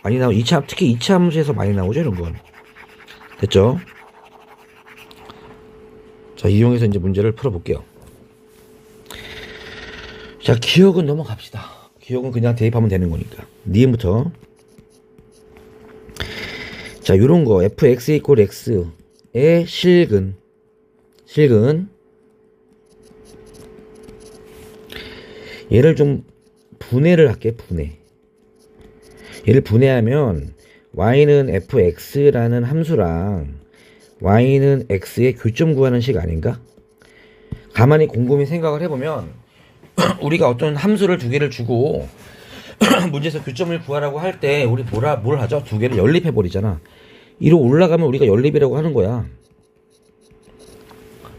많이 나오, 특히 2차 함수에서 많이 나오죠, 이런 건. 됐죠? 자, 이용해서 이제 문제를 풀어볼게요. 자, 기억은 넘어갑시다. 기억은 그냥 대입하면 되는 거니까. 니은부터. 자, 요런 거. fx 이퀄 x의 실근. 얘를 좀 분해를 할게, 분해. 얘를 분해하면 y는 fx라는 함수랑 y는 x의 교점 구하는 식 아닌가? 가만히 곰곰이 생각을 해보면 우리가 어떤 함수를 두 개를 주고 문제에서 교점을 구하라고 할 때 우리 뭘 하죠? 두 개를 연립해 버리잖아. 이로 올라가면 우리가 연립이라고 하는 거야.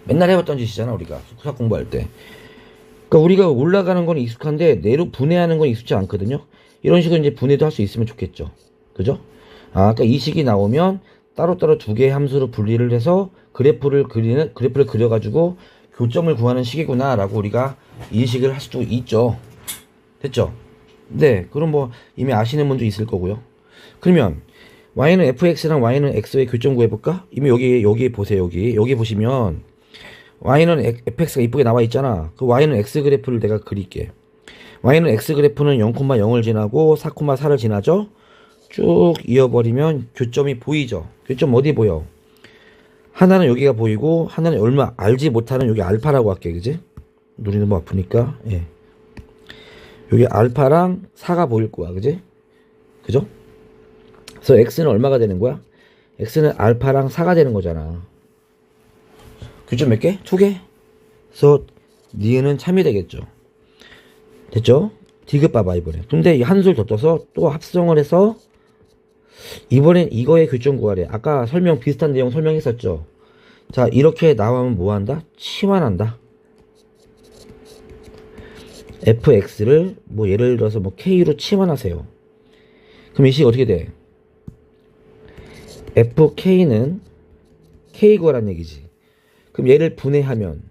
맨날 해왔던 짓이잖아, 우리가 수학 공부할 때. 그러니까 우리가 올라가는 건 익숙한데 내로 분해하는 건 익숙지 않거든요. 이런 식으로 이제 분해도 할 수 있으면 좋겠죠. 그죠? 그러니까 이 식이 나오면 따로따로 두 개의 함수로 분리를 해서 그래프를 그려가지고 교점을 구하는 식이구나라고 우리가 인식을 할 수도 있죠. 됐죠? 네, 그럼 뭐 이미 아시는 분도 있을 거고요. 그러면 y는 fx랑 y는 x의 교점 구해볼까? 이미 여기 보세요. 여기 보시면 y는 fx가 이쁘게 나와 있잖아. 그 y는 x 그래프를 내가 그릴게. y는 x 그래프는 0,0을 지나고 4,4를 지나죠. 쭉 이어버리면 교점이 보이죠. 교점 어디 보여? 하나는 여기가 보이고 하나는 얼마 알지 못하는 여기 알파라고 할게. 그지? 눈이 너무 아프니까. 예. 여기 알파랑 4가 보일 거야. 그지? 그죠? 그래서 x는 얼마가 되는 거야? x는 알파랑 4가 되는 거잖아. 교점 몇 개? 2개? 그래서 니은은 참이 되겠죠. 됐죠? 디귿 봐봐, 이번에. 근데 이 한술 더 떠서 또 합성을 해서 이번엔 이거의 교점 구하래. 아까 비슷한 내용 설명했었죠. 자, 이렇게 나오면 뭐 한다? 치환한다. fx를 뭐 예를 들어서 뭐 k로 치환하세요. 그럼 이 식 어떻게 돼? fk는 k 구하란 얘기지. 그럼 얘를 분해하면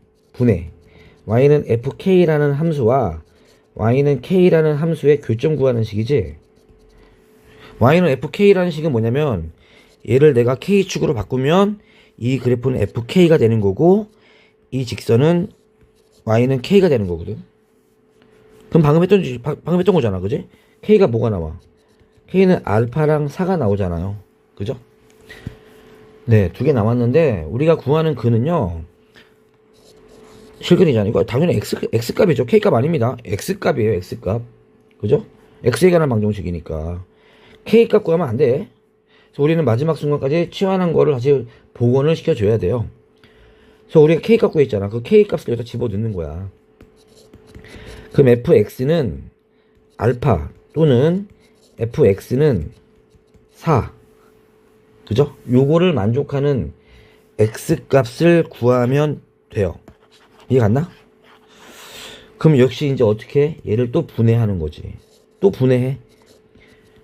y는 fk라는 함수와 y는 k라는 함수의 교점 구하는 식이지. y는 fk라는 식은 뭐냐면 얘를 내가 k축으로 바꾸면 이 그래프는 fk가 되는 거고 이 직선은 y는 k가 되는 거거든. 그럼 방금 했던 거잖아, 그지? k가 뭐가 나와? k는 알파랑 4가 나오잖아요. 그죠? 네, 두 개 남았는데 우리가 구하는 그는요 실근이잖아요. 이거 당연히 x값이죠. k값 아닙니다. x값이에요. x값. 그죠? x에 관한 방정식이니까 k값 구하면 안 돼. 그래서 우리는 마지막 순간까지 치환한 거를 다시 복원을 시켜줘야 돼요. 그래서 우리가 k값 구했잖아. 그 k값을 여기다 집어넣는 거야. 그럼 fx는 알파 또는 fx는 4. 그죠? 요거를 만족하는 x값을 구하면 돼요. 이해 갔나? 그럼 역시 이제 어떻게 얘를 또 분해하는 거지. 또 분해해.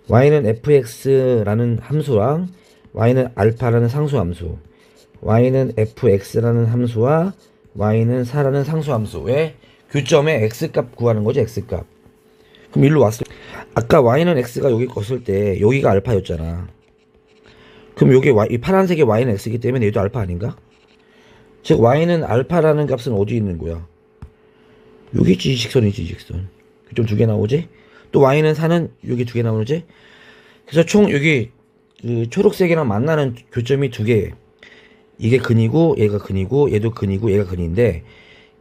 y는 fx라는 함수랑 y는 알파라는 상수함수, y는 fx라는 함수와 y는 4라는 상수함수의 교점의 x값 구하는 거지. x값. 그럼 일로 왔을 때 아까 y는 x가 여기 껐을 때 여기가 알파였잖아. 그럼 요게 이 파란색의 y는 x이기 때문에 얘도 알파 아닌가? 즉 y는 알파라는 값은 어디 있는 거야? 여기 있지. 이 직선이지. 이 직선. 좀 두 개 나오지? 또 y는 4는 여기 두 개 나오지? 그래서 총 여기 그 초록색이랑 만나는 교점이 두 개. 이게 근이고 얘가 근이고 얘도 근이고 얘가 근인데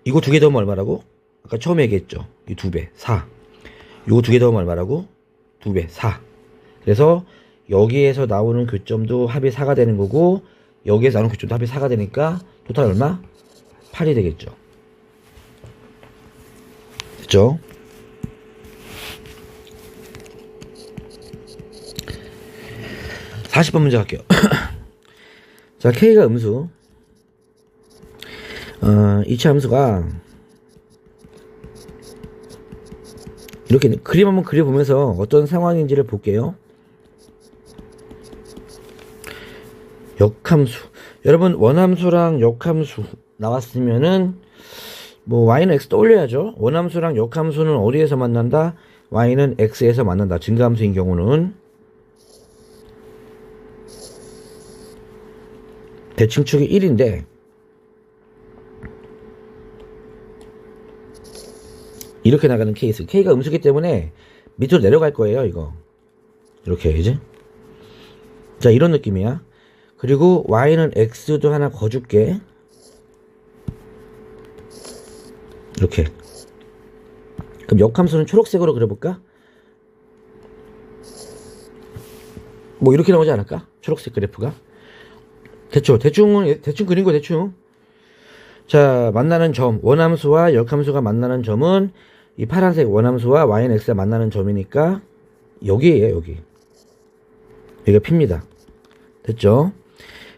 이거 두 개 더하면 얼마라고? 아까 처음에 얘기했죠. 이 두 배 4. 이거 두 개 더하면 얼마라고? 두 배 4. 그래서 여기에서 나오는 교점도 합이 4가 되는 거고 여기에서 나오는 교점도 합이 4가 되니까 토탈 얼마? 8이 되겠죠. 됐죠? (40번) 문제 갈게요. 자, K가 음수. 2차 함수가 이렇게 그림 한번 그려보면서 어떤 상황인지를 볼게요. 역함수. 여러분, 원함수랑 역함수 나왔으면은 뭐 y는 x 떠올려야죠. 원함수랑 역함수는 어디에서 만난다? y는 x에서 만난다. 증가함수인 경우는 대칭축이 1인데 이렇게 나가는 케이스. K가 음수기 때문에 밑으로 내려갈 거예요. 이거 이렇게 이제 자 이런 느낌이야. 그리고 y는 x도 하나 거줄게. 이렇게. 그럼 역함수는 초록색으로 그려볼까? 뭐 이렇게 나오지 않을까? 초록색 그래프가. 대충 그린 거 대충. 자, 만나는 점. 원함수와 역함수가 만나는 점은 이 파란색 원함수와 y는 x가 만나는 점이니까 여기에요, 여기. 여기가 P입니다. 됐죠?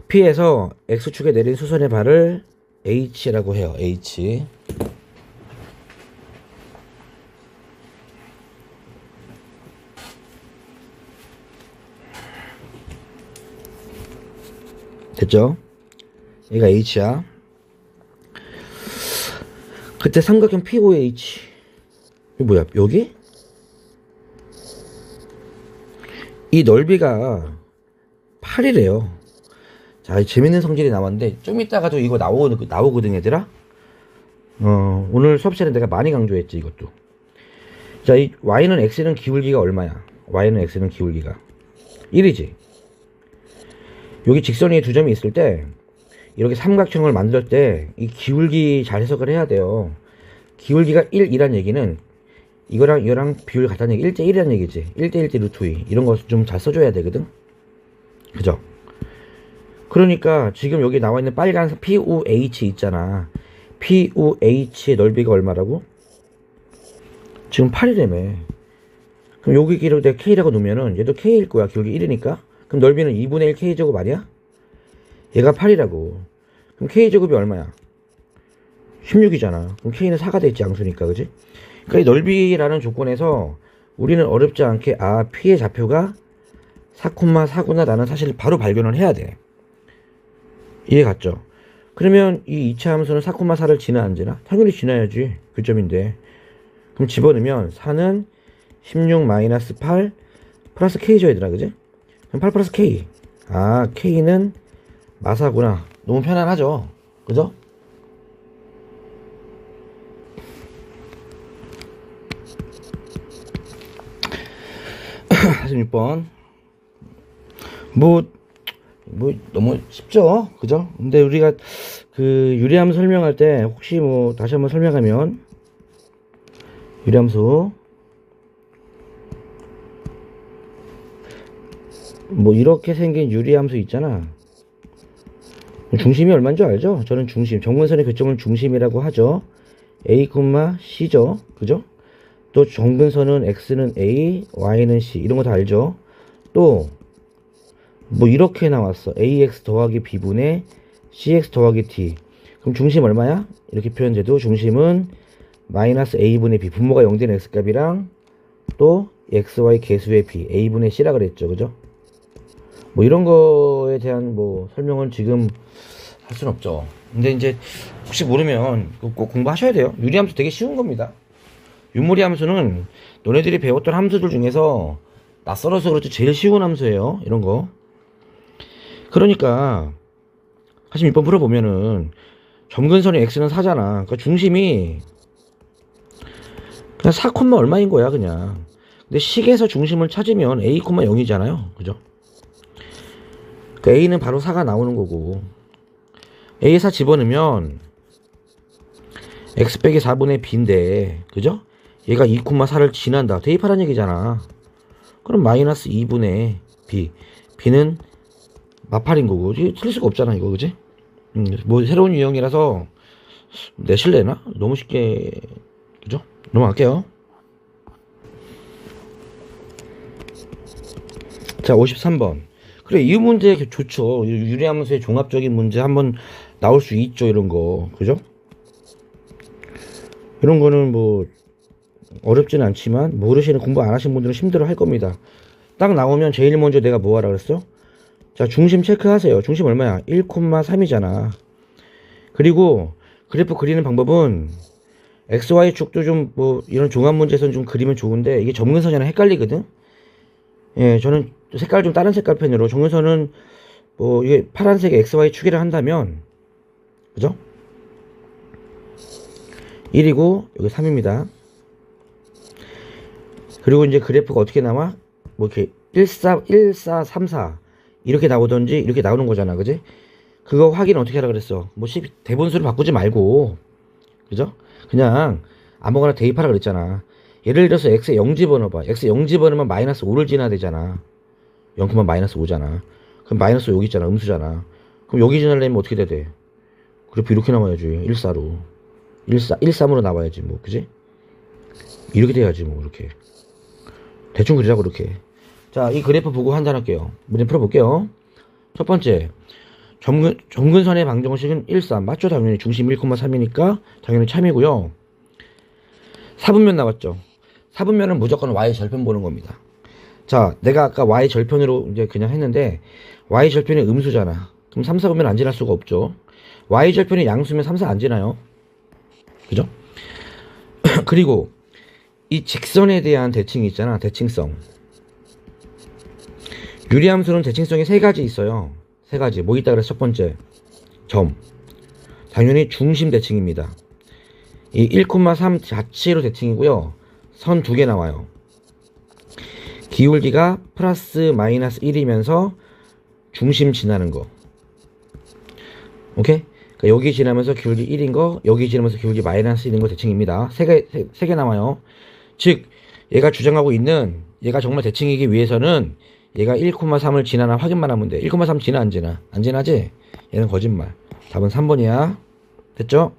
P에서 X축에 내린 수선의 발을 H라고 해요. H. 됐죠? 얘가 H야. 그때 삼각형 POH. 이게 뭐야? 여기? 이 넓이가 8이래요. 자, 재밌는 성질이 나왔는데 좀 이따가도 이거 나오거든 얘들아. 오늘 수업 시간에 내가 많이 강조했지 이것도. 자, 이 y는 x는 기울기가 얼마야? y는 x는 기울기가 1이지. 여기 직선 위에 두 점이 있을 때 이렇게 삼각형을 만들 때 이 기울기 잘 해석을 해야 돼요. 기울기가 1이란 얘기는 이거랑 비율 같다는 얘기, 1대1이란 얘기지. 1대1대 루트 2 이런 거 좀 잘 써줘야 되거든. 그죠? 그러니까 지금 여기 나와 있는 빨간 POH 있잖아. POH의 넓이가 얼마라고? 지금 8이라며. 그럼 여기 길을 내가 K라고 놓으면은 얘도 K일 거야. 기울기 1이니까. 그럼 넓이는 2분의 1 K제곱 아니야? 얘가 8이라고. 그럼 K제곱이 얼마야? 16이잖아. 그럼 K는 4가 됐지, 양수니까. 그지? 그러니까 이 넓이라는 조건에서 우리는 어렵지 않게 P의 좌표가 4,4구나 라는 사실을 바로 발견을 해야 돼. 이해 갔죠? 그러면 이 2차 함수는 4,4를 지나 안 지나? 당연히 지나야지. 교점인데. 그럼 집어넣으면 4는 16-8 플러스 K죠 얘들아. 그지? 그럼 8 플러스 K. K는 마사구나. 너무 편안하죠? 그죠? (46번) 뭐 너무 쉽죠? 그죠? 근데 우리가 그 유리함수 설명할 때 혹시 뭐 다시 한번 설명하면 유리함수 뭐 이렇게 생긴 유리함수 있잖아. 중심이 얼마인 줄 알죠? 저는 중심, 정근선의 교점을 중심이라고 하죠. A, C죠. 그죠? 또 정근선은 X는 A, Y는 C 이런 거 다 알죠? 또 뭐 이렇게 나왔어. AX 더하기 B분의 CX 더하기 T. 그럼 중심 얼마야? 이렇게 표현돼도 중심은 마이너스 A분의 B. 분모가 0된 X값이랑 또 XY 개수의 B. A분의 C라 그랬죠. 그죠? 뭐 이런 거에 대한 뭐 설명은 지금 할 수는 없죠. 근데 이제 혹시 모르면 꼭 공부하셔야 돼요. 유리함수 되게 쉬운 겁니다. 유무리 함수는 너네들이 배웠던 함수들 중에서 낯설어서 그렇지 제일 쉬운 함수예요. 이런 거. 그러니까 46번 풀어보면은 점근선의 x는 4잖아. 그러니까 중심이 그냥 4, 얼마인 거야 그냥. 근데 식에서 중심을 찾으면 a, 0이잖아요. 그죠? 그러니까 a는 바로 4가 나오는 거고, a에 4 집어넣으면 x 빼기 4분의 b인데, 그죠? 얘가 2, 4를 지난다. 대입하라는 얘기잖아. 그럼 마이너스 2분의 b. b는 마팔인 거고. 틀릴 수가 없잖아 이거, 그지? 뭐 새로운 유형이라서 내실래나? 너무 쉽게, 그죠? 넘어갈게요. 자, 53번. 그래, 이 문제 좋죠. 유리함수의 종합적인 문제 한번 나올 수 있죠, 이런 거. 그죠? 이런 거는 뭐 어렵진 않지만 모르시는, 공부 안 하신 분들은 힘들어 할 겁니다. 딱 나오면 제일 먼저 내가 뭐 하라 그랬어? 자, 중심 체크하세요. 중심 얼마야? 1,3이잖아. 그리고 그래프 그리는 방법은 XY축도 좀 뭐 이런 종합 문제에서는 좀 그리면 좋은데, 이게 점근선이랑 헷갈리거든? 예, 저는 색깔 좀 다른 색깔 펜으로, 점근선은 뭐 이게 파란색에 XY축이라 한다면, 그죠? 1이고 여기 3입니다. 그리고 이제 그래프가 어떻게 나와? 뭐 이렇게 1, 4 이렇게 나오던지 이렇게 나오는 거잖아, 그지? 그거 확인 어떻게 하라 그랬어? 뭐 대분수를 바꾸지 말고, 그죠? 그냥 아무거나 대입하라 그랬잖아. 예를 들어서 x에 0 집어넣어봐. x에 0 집어넣으면 마이너스 5를 지나야 되잖아. 0, 마이너스 5잖아. 그럼 마이너스 여기 있잖아. 음수잖아. 그럼 여기 지나려면 어떻게 돼야 돼? 그래프 이렇게 나와야지. 1,4로. 1,3으로 나와야지, 뭐, 그지? 이렇게 돼야지, 뭐, 이렇게. 대충 그리라고, 이렇게. 자, 이 그래프 보고 판단할게요. 문제 풀어볼게요. 첫 번째, 점근선의 방정식은 1, 3. 맞죠? 당연히 중심 1,3이니까 당연히 참이고요. 4분면 나왔죠. 4분면은 무조건 y 절편 보는 겁니다. 자, 내가 아까 y 절편으로 이제 그냥 했는데, y 절편이 음수잖아. 그럼 3, 4분면 안 지날 수가 없죠. y 절편이 양수면 3, 4 안 지나요. 그죠? 그리고 이 직선에 대한 대칭이 있잖아. 대칭성. 유리함수는 대칭성이 3가지 있어요. 3가지. 뭐 있다 그래서 첫 번째, 점. 당연히 중심 대칭입니다. 이 1,3 자체로 대칭이고요. 선 2개 나와요. 기울기가 플러스 마이너스 1이면서 중심 지나는 거. 오케이? 그러니까 여기 지나면서 기울기 1인 거, 여기 지나면서 기울기 마이너스 1인 거 대칭입니다. 3개 나와요. 즉, 얘가 주장하고 있는, 얘가 정말 대칭이기 위해서는 얘가 1,3을 지나나 확인만 하면 돼. 1,3 지나 안 지나? 안 지나지? 얘는 거짓말. 답은 3번이야. 됐죠?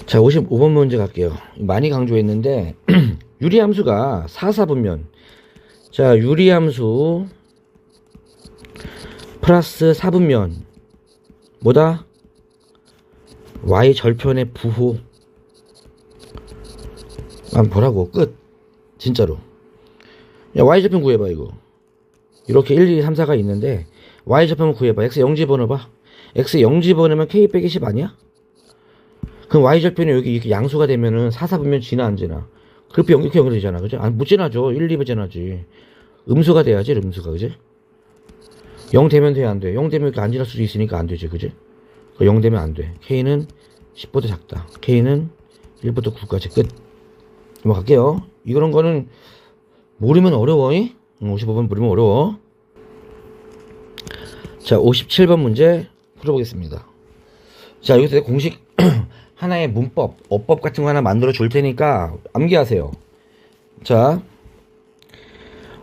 자, 55번 문제 갈게요. 많이 강조했는데 유리함수가 4, 4분면. 자, 유리함수 플러스 4분면 뭐다? y 절편의 부호. 보라고. 끝. 진짜로. 야, y 절편 구해봐. 이거 이렇게 1, 2, 3, 4가 있는데 y 절편 구해봐. x 0 집어넣어봐. x 0 집어넣으면 k 빼기 10 아니야? 그럼 y 절편이 여기 이렇게 양수가 되면은 4, 4분면 지나 안 지나? 그래프 이렇게 연결되잖아, 그죠? 못 지나죠. 1, 2분 지나지. 음수가 돼야지, 음수가, 그지? 0 되면 돼, 안 돼? 0 되면 이렇게 안 지날 수도 있으니까 안 되지, 그지? 0 되면 안 돼. k는 10보다 작다. k는 1부터 9까지 끝. 넘어갈게요. 이런 거는 모르면 어려워. 55번 모르면 어려워. 자, 57번 문제 풀어보겠습니다. 자, 여기서 공식 하나의 문법, 어법 같은 거 하나 만들어 줄 테니까 암기하세요. 자,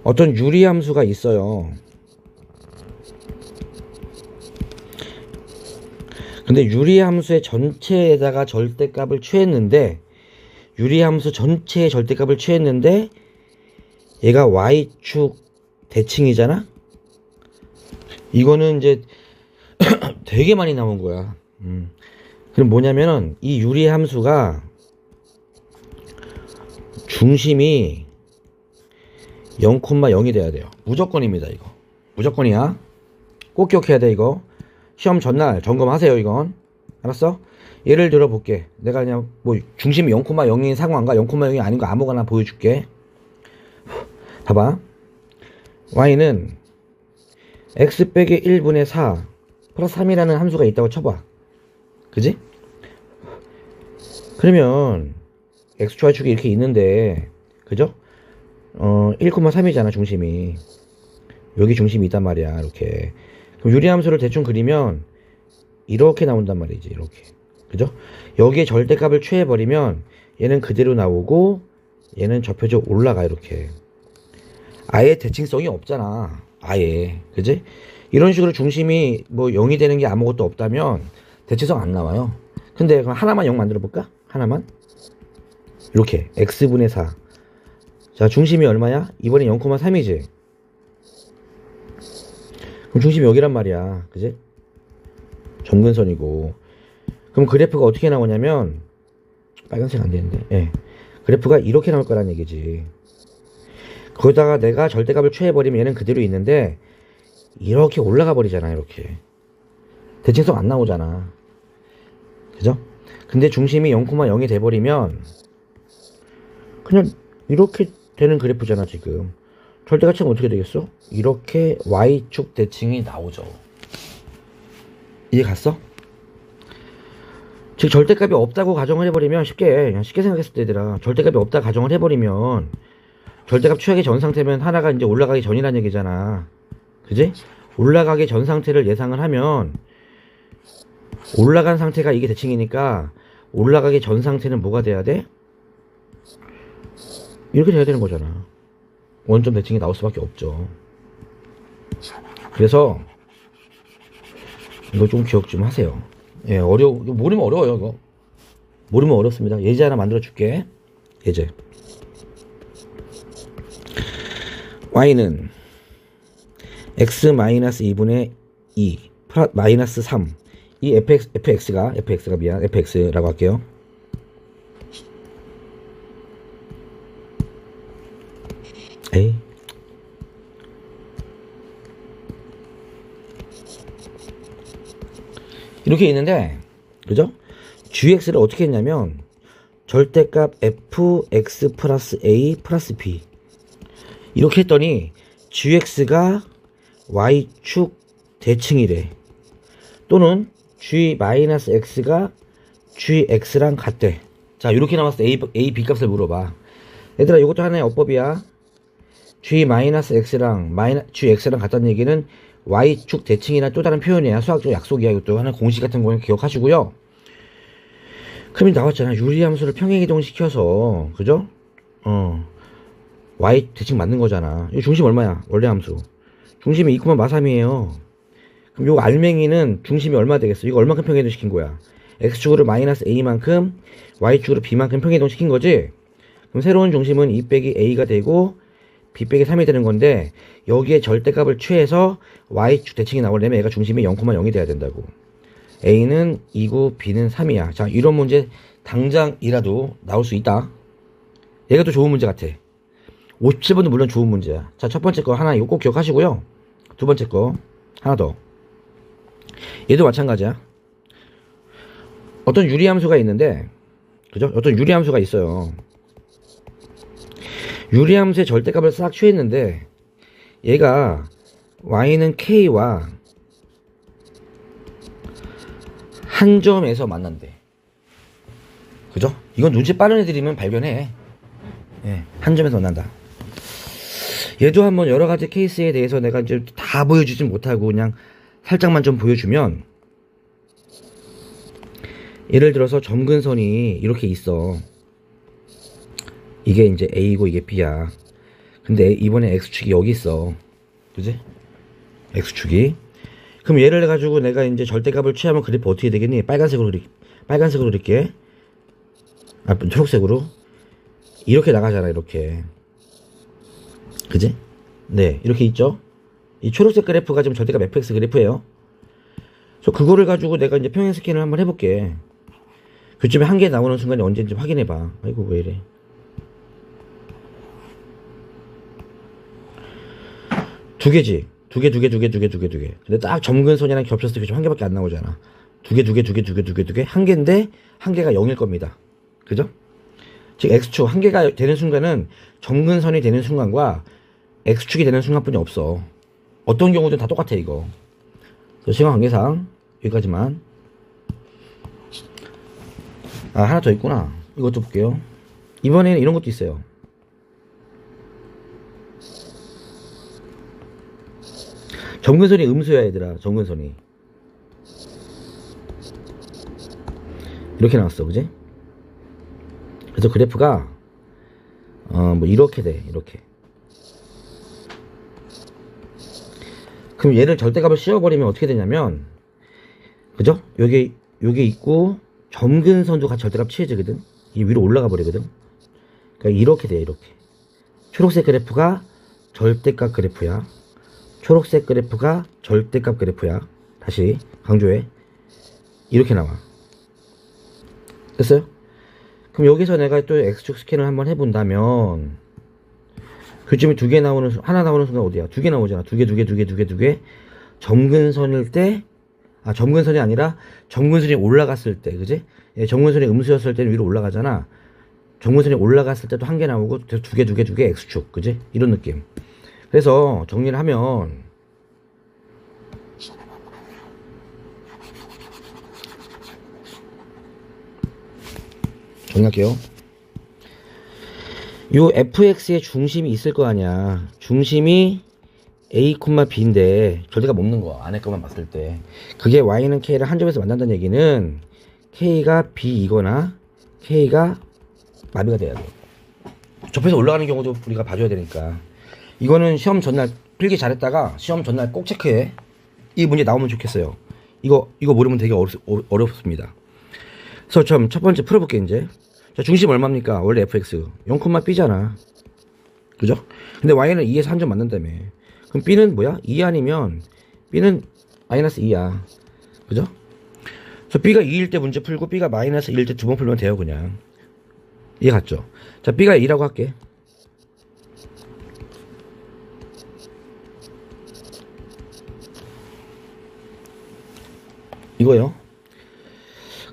어떤 유리함수가 있어요. 근데 유리함수의 전체에다가 절대값을 취했는데, 유리함수 전체의 절대값을 취했는데 얘가 y축 대칭이잖아? 이거는 이제 되게 많이 나온 거야. 그럼 뭐냐면은 이 유리함수가 중심이 0,0이 돼야 돼요. 무조건입니다. 이거 무조건이야. 꼭 기억해야 돼. 이거 시험 전날 점검하세요. 이건 알았어? 예를 들어 볼게. 내가 그냥 뭐 중심이 0,0인 상황과 0,0이 아닌 거 아무거나 보여줄게. 봐봐. y는 x 빼기 1분의 4 플러스 3이라는 함수가 있다고 쳐봐. 그지? 그러면 x축 y축이 이렇게 있는데, 그죠? 1,3이잖아 중심이. 여기 중심이 있단 말이야. 이렇게. 그럼 유리함수를 대충 그리면 이렇게 나온단 말이지. 이렇게. 그죠? 여기에 절대값을 취해버리면 얘는 그대로 나오고 얘는 접혀져 올라가. 이렇게. 아예 대칭성이 없잖아. 아예. 그지? 이런 식으로 중심이 뭐 0이 되는 게 아무것도 없다면 대칭성 안 나와요. 근데 그럼 하나만 0 만들어 볼까? 하나만. 이렇게 x분의 4. 자, 중심이 얼마야? 이번에 0,3이지. 그럼 중심이 여기란 말이야. 그지? 점근선이고. 그럼 그래프가 어떻게 나오냐면, 빨간색 안 되는데, 예. 그래프가 이렇게 나올 거란 얘기지. 거기다가 내가 절대값을 취해버리면 얘는 그대로 있는데, 이렇게 올라가 버리잖아, 이렇게. 대칭성 안 나오잖아. 그죠? 근데 중심이 0,0이 돼버리면, 그냥 이렇게 되는 그래프잖아, 지금. 절대값은 어떻게 되겠어? 이렇게 y축 대칭이 나오죠. 이해 갔어? 즉 절대값이 없다고 가정을 해버리면 그냥 쉽게 생각했을 때 얘들아, 절대값이 없다 가정을 해버리면 절대값 취하기 전 상태면 하나가 이제 올라가기 전이란 얘기잖아. 그지? 올라가기 전 상태를 예상을 하면 올라간 상태가 이게 대칭이니까 올라가기 전 상태는 뭐가 돼야 돼? 이렇게 돼야 되는 거잖아. 원점 대칭이 나올 수밖에 없죠. 그래서 이거 좀 기억 좀 하세요. 예, 모르면 어려워요, 이거. 모르면 어렵습니다. 예제 하나 만들어 줄게. 예제. y는 x-2분의 2 마이너스 3. 이 fx가 fx라고 할게요. 에이. 이렇게 있는데, 그죠? gx를 어떻게 했냐면 절대값 fx 플러스 a 플러스 b 이렇게 했더니 gx가 y축 대칭이래. 또는 g-x가 gx랑 같대. 자, 이렇게 나왔을 때 a, b 값을 물어봐. 얘들아, 이것도 하나의 어법이야. g-x랑 gx랑 같다는 얘기는 y축 대칭이란 또 다른 표현이야. 수학적 약속이야. 이것도 하나 공식 같은 거는 기억하시고요. 그럼 나왔잖아. 유리함수를 평행이동시켜서, 그죠? y 대칭 맞는 거잖아. 이 중심 얼마야? 원래 함수. 중심이 2,3이에요. 그럼 요 알맹이는 중심이 얼마 되겠어? 이거 얼마큼 평행이동시킨 거야? x축으로 마이너스 a만큼, y축으로 b만큼 평행이동시킨 거지? 그럼 새로운 중심은 2 빼기 a가 되고 b 빼기 3이 되는 건데, 여기에 절대값을 취해서 y축 대칭이 나오려면 얘가 중심이 0,0이 돼야 된다고. a는 2고 b는 3이야. 자, 이런 문제 당장이라도 나올 수 있다. 얘가 또 좋은 문제 같아. 57번도 물론 좋은 문제야. 자, 첫 번째 거 하나 이거 꼭 기억하시고요. 두 번째 거 하나 더. 얘도 마찬가지야. 어떤 유리함수가 있는데, 그죠? 어떤 유리함수가 있어요. 유리함수의 절대값을 싹 취했는데 얘가 y는 k와 한 점에서 만난대. 그죠? 이건 눈치 빠른 애들이면 발견해. 예, 한 점에서 만난다. 얘도 한번 여러 가지 케이스에 대해서 내가 이제 다 보여주진 못하고 그냥 살짝만 좀 보여주면, 예를 들어서 점근선이 이렇게 있어. 이게 이제 A고 이게 B야. 근데 이번에 X축이 여기 있어. 그지? X축이. 그럼 얘를 해가지고 내가 이제 절대값을 취하면 그래프 어떻게 되겠니? 빨간색으로 그릴게. 아, 초록색으로. 이렇게 나가잖아, 이렇게. 그지? 네, 이렇게 있죠? 이 초록색 그래프가 지금 절대값 fx 그래프예요. 그래서 그거를 가지고 내가 이제 평행 스캔을 한번 해볼게. 그쯤에 한 개 나오는 순간이 언제인지 확인해봐. 아이고, 왜 이래. 두 개지. 두 개. 근데 딱 점근선이랑 겹쳤을 때 한 개밖에 안 나오잖아. 두 개. 한 개인데, 한 개가 0일 겁니다. 그죠? 즉, X축 한 개가 되는 순간은 점근선이 되는 순간과 X축이 되는 순간뿐이 없어. 어떤 경우든 다 똑같아 이거. 시간 관계상 여기까지만. 아, 하나 더 있구나. 이것도 볼게요. 이번에는 이런 것도 있어요. 점근선이 음수야 얘들아. 점근선이 이렇게 나왔어, 그지? 그래서 그래프가 뭐 이렇게 돼. 이렇게. 그럼 얘를 절대값을 씌워버리면 어떻게 되냐면, 그죠? 여기 있고 점근선도 같이 절대값 취해지거든. 이 위로 올라가 버리거든. 그러니까 이렇게 돼. 이렇게. 초록색 그래프가 절대값 그래프야. 초록색 그래프가 절대값 그래프야. 다시 강조해. 이렇게 나와. 됐어요? 그럼 여기서 내가 또 X축 스캔을 한번 해본다면, 교점이 두 개 나오는, 하나 나오는 순간 어디야? 두 개 나오잖아. 두 개. 점근선일 때, 점근선이 아니라 점근선이 올라갔을 때, 그지? 예, 점근선이 음수였을 때는 위로 올라가잖아. 점근선이 올라갔을 때도 한 개 나오고, 두 개, X축, 그지? 이런 느낌. 그래서 정리를 하면, 정리할게요. 요 fx의 중심이 있을 거 아니야. 중심이 a, b인데 절대값 없는 거. 안에 것만 봤을 때. 그게 y는 k를 한 점에서 만난다는 얘기는 k가 b이거나 k가 마비가 돼야 돼. 접해서 올라가는 경우도 우리가 봐줘야 되니까. 이거는 시험 전날 필기 잘했다가 시험 전날 꼭 체크해. 이 문제 나오면 좋겠어요. 이거 모르면 되게 어렵습니다. 그래서 첫 번째 풀어볼게 이제. 자, 중심 얼마입니까? 원래 fx 0,b잖아. 그죠? 근데 y는 2에서 한 점 맞는다며. 그럼 b는 뭐야? 2 아니면 b는 마이너스 2야. 그죠? 그래서 b가 2일 때 문제 풀고 b가 마이너스 1일 때 두 번 풀면 돼요, 그냥. 이해 갔죠? 자, b가 2라고 할게. 이거요.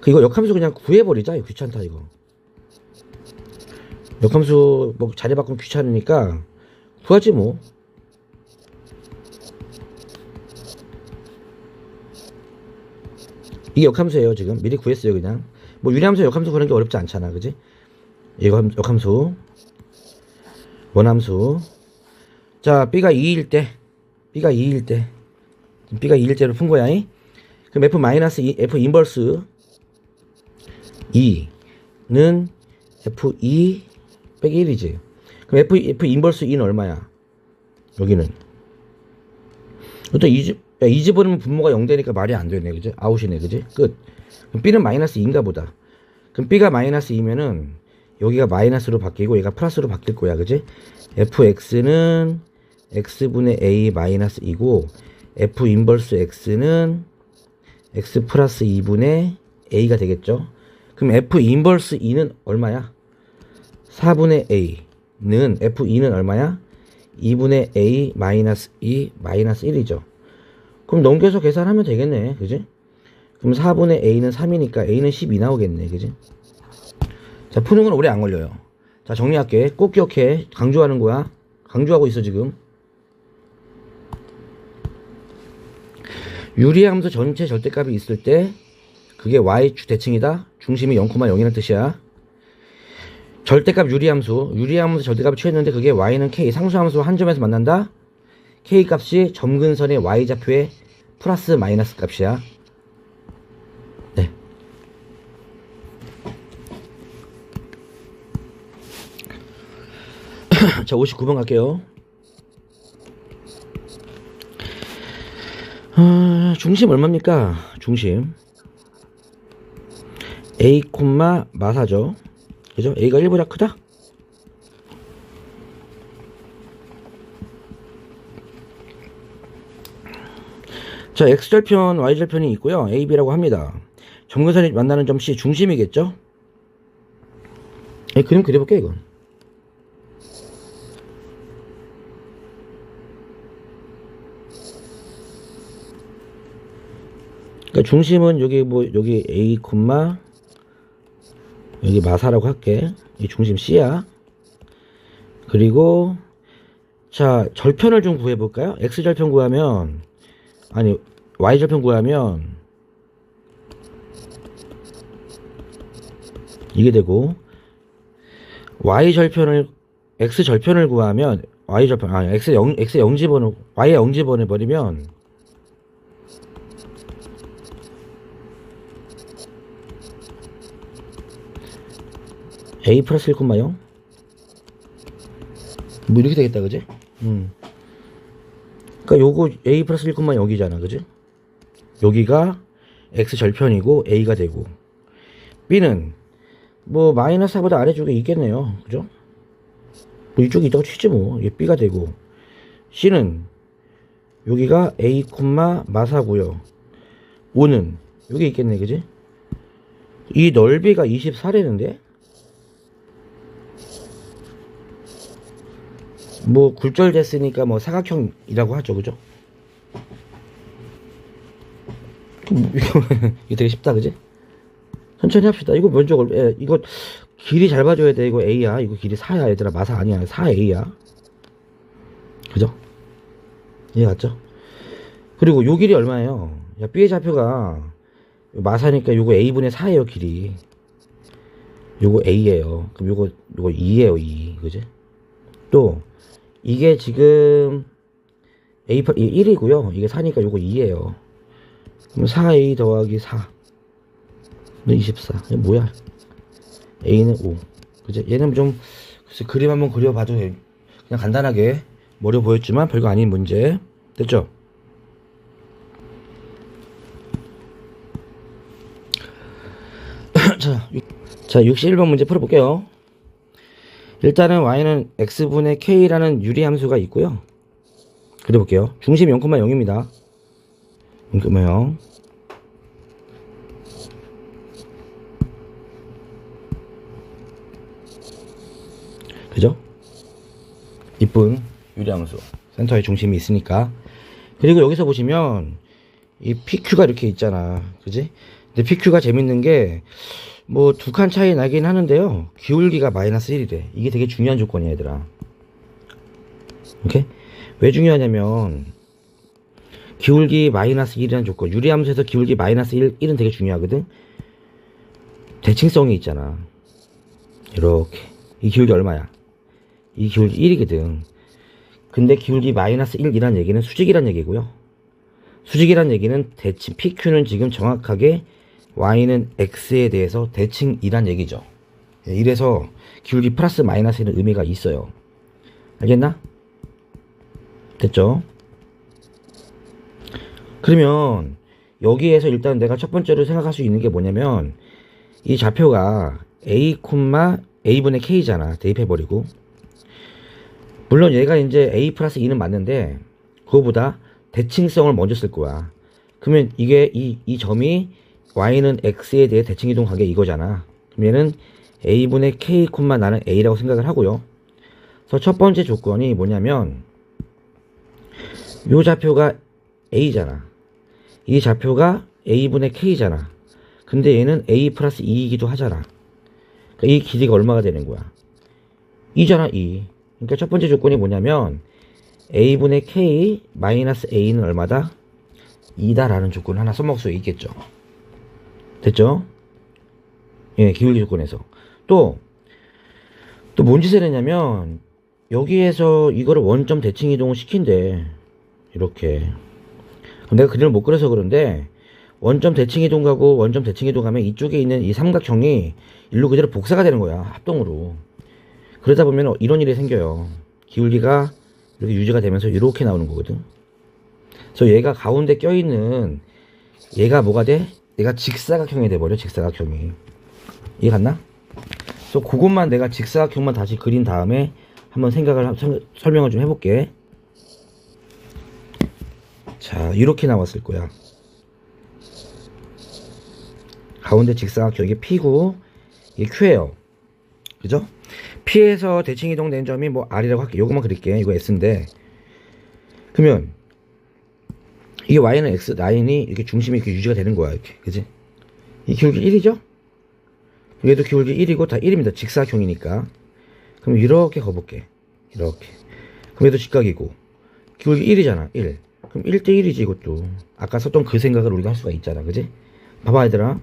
이거 역함수 그냥 구해버리자. 이거 귀찮다, 이거. 역함수 뭐 자리 바꾸면 귀찮으니까 구하지 뭐. 이게 역함수예요. 지금 미리 구했어요. 그냥 뭐 유리함수 역함수 구하는 게 어렵지 않잖아, 그지? 이거 역함수 원함수. 자, b가 2일 때 b가 2일 때로 푼 거야. 그럼 f 마이너스 2, f 인버스 2는 f2 빼기 1이지. 그럼 f 인버스 2는 얼마야? 여기는 또 이 집어넣으면 분모가 0 되니까 말이 안 되네, 그지? 아웃이네, 그지? 끝. 그럼 b는 마이너스 2인가 보다. 그럼 b가 마이너스 2면은 여기가 마이너스로 바뀌고 얘가 플러스로 바뀔 거야, 그지? fx는 x분의 a 마이너스 2고 f 인버스 x는 x 플러스 2분의 a가 되겠죠? 그럼 f 인버스 2는 얼마야? 4분의 a는 f2는 얼마야? 2분의 a 마이너스 2 마이너스 1이죠. 그럼 넘겨서 계산하면 되겠네, 그지? 그럼 4분의 a는 3이니까 a는 12 나오겠네, 그지? 자, 푸는 건 오래 안 걸려요. 자, 정리할게. 꼭 기억해. 강조하는 거야. 강조하고 있어 지금. 유리함수 전체 절대값이 있을 때 그게 y 대칭이다. 중심이 0,0이라는 뜻이야. 절대값 유리함수 절대값을 취했는데 그게 y는 k 상수함수 한 점에서 만난다. k 값이 점근선의 y좌표의 플러스 마이너스 값이야. 네. 자, 59번 갈게요. 중심 얼마입니까? 중심 a, 마사죠. 그죠? a가 1보다 크다? 자, x절편, y절편이 있고요. a, b라고 합니다. 점근선이 만나는 점 C 중심이겠죠? 그림 그려볼게, 이건. 그러니까 중심은 여기 여기 a, 여기 마사라고 할게. 이 중심 C야. 그리고 자, 절편을 좀 구해볼까요? X절편 구하면, 아니, Y절편 구하면, 이게 되고, X절편을 구하면, Y절편, 아니, X 0집어넣, Y에 0집어넣어 버리면, A 플러스 1,0 뭐 이렇게 되겠다, 그지? 그니까 요거 A 플러스 1,0이잖아, 그지? 여기가 X 절편이고 A가 되고, B는 뭐 마이너스 4보다 아래쪽에 있겠네요, 그죠? 뭐 이쪽에 있다고 치지 뭐. 이게 B가 되고, C는 여기가 A, 마사고요. 5는 여기 있겠네, 그지? 이 넓이가 24래는데? 뭐 굴절됐으니까 뭐 사각형이라고 하죠, 그죠? 이거 되게 쉽다, 그지? 천천히 합시다. 이거 면적을, 이거 길이 잘 봐줘야 돼. 이거 A야. 이거 길이 4야, 얘들아. 마사 아니야. 4A야. 그죠? 이해 갔죠? 그리고 요 길이 얼마예요? 야, B의 좌표가 마사니까 요거 A분의 4예요, 길이. 요거 A예요. 그럼 요거 2예요, 2. 그지? 또 이게 지금 A 1이고요. 이게 4니까 요거 2예요. 그럼 4A 더하기 4. 24. 이게 뭐야? A는 5. 그죠? 얘는 좀, 글쎄, 그림 한번 그려봐도 그냥 간단하게 머리 보였지만 별거 아닌 문제. 됐죠? 자, 61번 문제 풀어볼게요. 일단은 y는 x분의 k라는 유리함수가 있고요. 그려볼게요. 중심 0,0입니다. 0,0. 그죠? 이쁜 유리함수. 센터에 중심이 있으니까. 그리고 여기서 보시면 이 PQ가 이렇게 있잖아. 그지? 근데 PQ가 재밌는 게 뭐 두 칸 차이 나긴 하는데요. 기울기가 마이너스 1이래. 이게 되게 중요한 조건이야, 얘들아. 오케이? 왜 중요하냐면 기울기 마이너스 1이라는 조건. 유리함수에서 기울기 마이너스 1은 되게 중요하거든. 대칭성이 있잖아. 이렇게. 이 기울기 얼마야? 이 기울기 1이거든. 근데 기울기 마이너스 1이란 얘기는 수직이란 얘기고요. 수직이란 얘기는 대칭 PQ는 지금 정확하게 y는 x에 대해서 대칭이란 얘기죠. 이래서 기울기 플러스 마이너스는 의미가 있어요. 알겠나? 됐죠? 그러면 여기에서 일단 내가 첫 번째로 생각할 수 있는 게 뭐냐면 이 좌표가 a분의 k잖아. 대입해버리고, 물론 얘가 이제 a 플러스 2는 맞는데 그거보다 대칭성을 먼저 쓸 거야. 그러면 이게 이 점이 y는 x에 대해 대칭이동 관계 이거잖아. 그럼 얘는 a분의 k, 나는 a라고 생각을 하고요. 그래서 첫 번째 조건이 뭐냐면 요 좌표가 a잖아. 이 좌표가 a분의 k잖아. 근데 얘는 a 플러스 2이기도 하잖아. 그러니까 이 길이가 얼마가 되는 거야? 2잖아, 2. 그러니까 첫 번째 조건이 뭐냐면 a분의 k 마이너스 a는 얼마다? 2다라는 조건 하나 써먹을 수 있겠죠. 됐죠? 예, 기울기 조건에서. 또 뭔 짓을 했냐면 여기에서 이거를 원점 대칭 이동을 시킨대. 이렇게. 내가 그림을 못 그려서 그런데 원점 대칭 이동 가고 원점 대칭 이동 가면 이쪽에 있는 이 삼각형이 일로 그대로 복사가 되는 거야. 합동으로. 그러다 보면 이런 일이 생겨요. 기울기가 이렇게 유지가 되면서 이렇게 나오는 거거든. 그래서 얘가 가운데 껴있는 얘가 뭐가 돼? 얘가 직사각형이 돼버려. 직사각형이. 이해 갔나? 그래서 그것만 내가 직사각형만 다시 그린 다음에 한번 설명을 좀 해볼게. 자, 이렇게 나왔을 거야. 가운데 직사각형, 이게 P고 이게 Q예요. 그죠? P에서 대칭 이동된 점이 뭐 R이라고 할게. 요것만 그릴게. 이거 S인데, 그러면 이게 Y는 X 라인이 이렇게 중심이 이렇게 유지가 되는 거야. 이렇게. 그지? 이 기울기 1이죠? 얘도 기울기 1이고 다 1입니다. 직사각형이니까. 그럼 이렇게 가볼게. 이렇게. 그럼 얘도 직각이고 기울기 1이잖아 1. 그럼 1대1이지 이것도. 아까 썼던 그 생각을 우리가 할 수가 있잖아 그지? 봐봐 얘들아,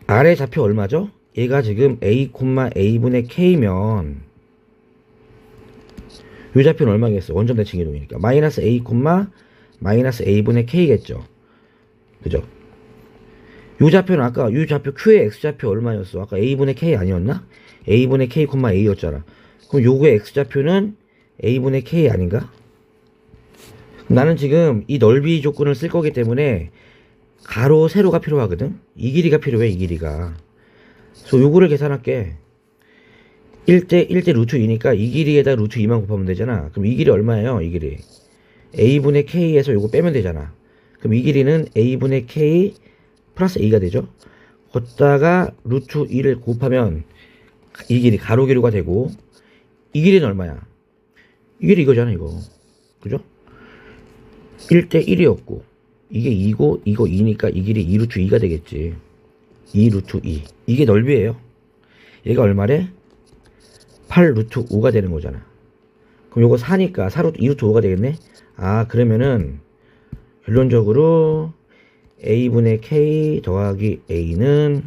아래 좌표 얼마죠? 얘가 지금 a, a분의 k면 요 좌표는 얼마겠어? 원점 대칭 이동이니까 마이너스 a, 마이너스 a분의 k겠죠. 그죠? 요 좌표는 아까 요 좌표 q의 x좌표 얼마였어? 아까 a분의 k 아니었나? a분의 k, a였잖아. 그럼 요거의 x좌표는 a분의 k 아닌가? 나는 지금 이 넓이 조건을 쓸 거기 때문에 가로, 세로가 필요하거든? 이 길이가 필요해, 이 길이가. 그래서 요거를 계산할게. 1대 루트 2니까 이 길이에다 루트 2만 곱하면 되잖아. 그럼 이 길이 얼마예요? 이 길이 a분의 k에서 요거 빼면 되잖아. 그럼 이 길이는 a분의 k 플러스 a가 되죠. 걷다가 루트 2를 곱하면 이 길이 가로 기로가 되고, 이 길이는 얼마야? 이 길이 이거잖아 이거. 그죠? 1대1이었고 이게 2고 이거 2니까 이 길이 2루트 2가 되겠지. 2루트 2. 이게 넓이에요. 얘가 얼마래? 8루트 5가 되는 거잖아. 그럼 요거 4니까 2루트 5가 되겠네. 아, 그러면은 결론적으로 a분의 k 더하기 a는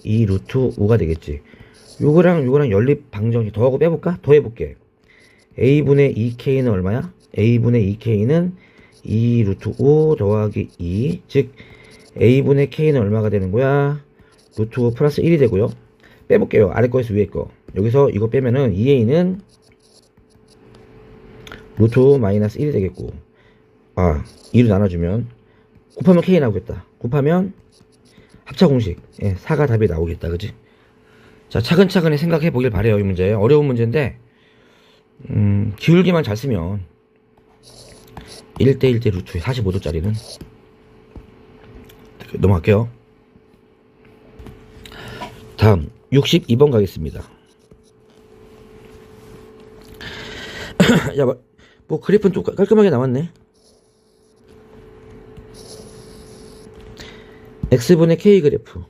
2루트 5가 되겠지. 요거랑 요거랑 연립 방정식 더하고 빼볼까? 더 해볼게. a분의 2k는 얼마야? a분의 2k는 2루트 5 더하기 2, 즉 a분의 k는 얼마가 되는 거야? 루트 5 플러스 1이 되고요. 빼볼게요. 아래 거에서 위에 거. 여기서 이거 빼면은 2a는 루트 5 마이너스 1이 되겠고, 아 2로 나눠주면 곱하면 k 나오겠다. 곱하면 합차 공식, 예, 4가 답이 나오겠다. 그지? 자, 차근차근히 생각해 보길 바래요. 이 문제 어려운 문제인데 기울기만 잘 쓰면 1대1대 루트 45도짜리는 넘어갈게요. 다음 62번 가겠습니다. 야, 뭐 그래프는 좀 깔끔하게 나왔네. x분의 k 그래프.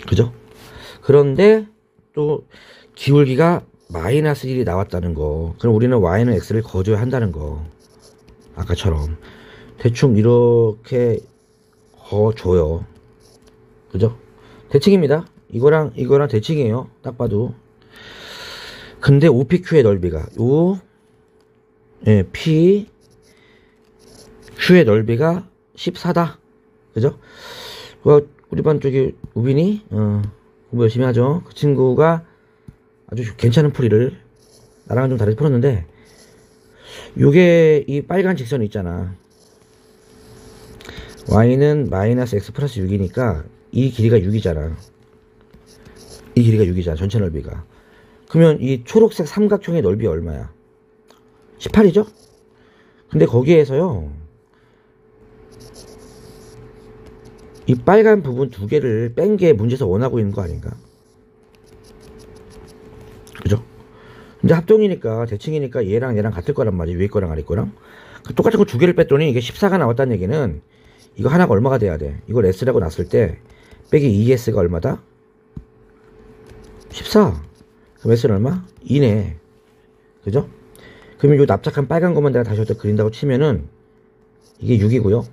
그죠? 그런데 또 기울기가 마이너스 1이 나왔다는 거. 그럼 우리는 y는 x를 거줘야 한다는 거. 아까처럼 대충 이렇게 거줘요. 그죠? 대칭입니다. 이거랑 대칭이에요. 딱 봐도. 근데 OPQ의 넓이가 P Q의 넓이가 14다. 그죠? 우리 반 쪽에 우빈이 공부 열심히 하죠. 그 친구가 아주 괜찮은 풀이를 나랑은 좀 다르게 풀었는데, 요게 이 빨간 직선이 있잖아. y는 마이너스 x 플러스 6이니까 이 길이가 6이잖아. 이 길이가 6이잖아. 전체 넓이가. 그러면 이 초록색 삼각형의 넓이 얼마야? 18이죠? 근데 거기에서요, 이 빨간 부분 두 개를 뺀 게 문제에서 원하고 있는 거 아닌가? 그죠? 근데 합동이니까, 대칭이니까 얘랑 얘랑 같을 거란 말이지. 위에 거랑 아래 거랑. 똑같은 거 두 개를 뺐더니 이게 14가 나왔다는 얘기는 이거 하나가 얼마가 돼야 돼? 이걸 S라고 놨을 때 빼기 2S가 얼마다? 14. 그럼 S는 얼마? 2네. 그죠? 그러면 요 납작한 빨간 것만 내가 다시 어디다 그린다고 치면은 이게 6이고요.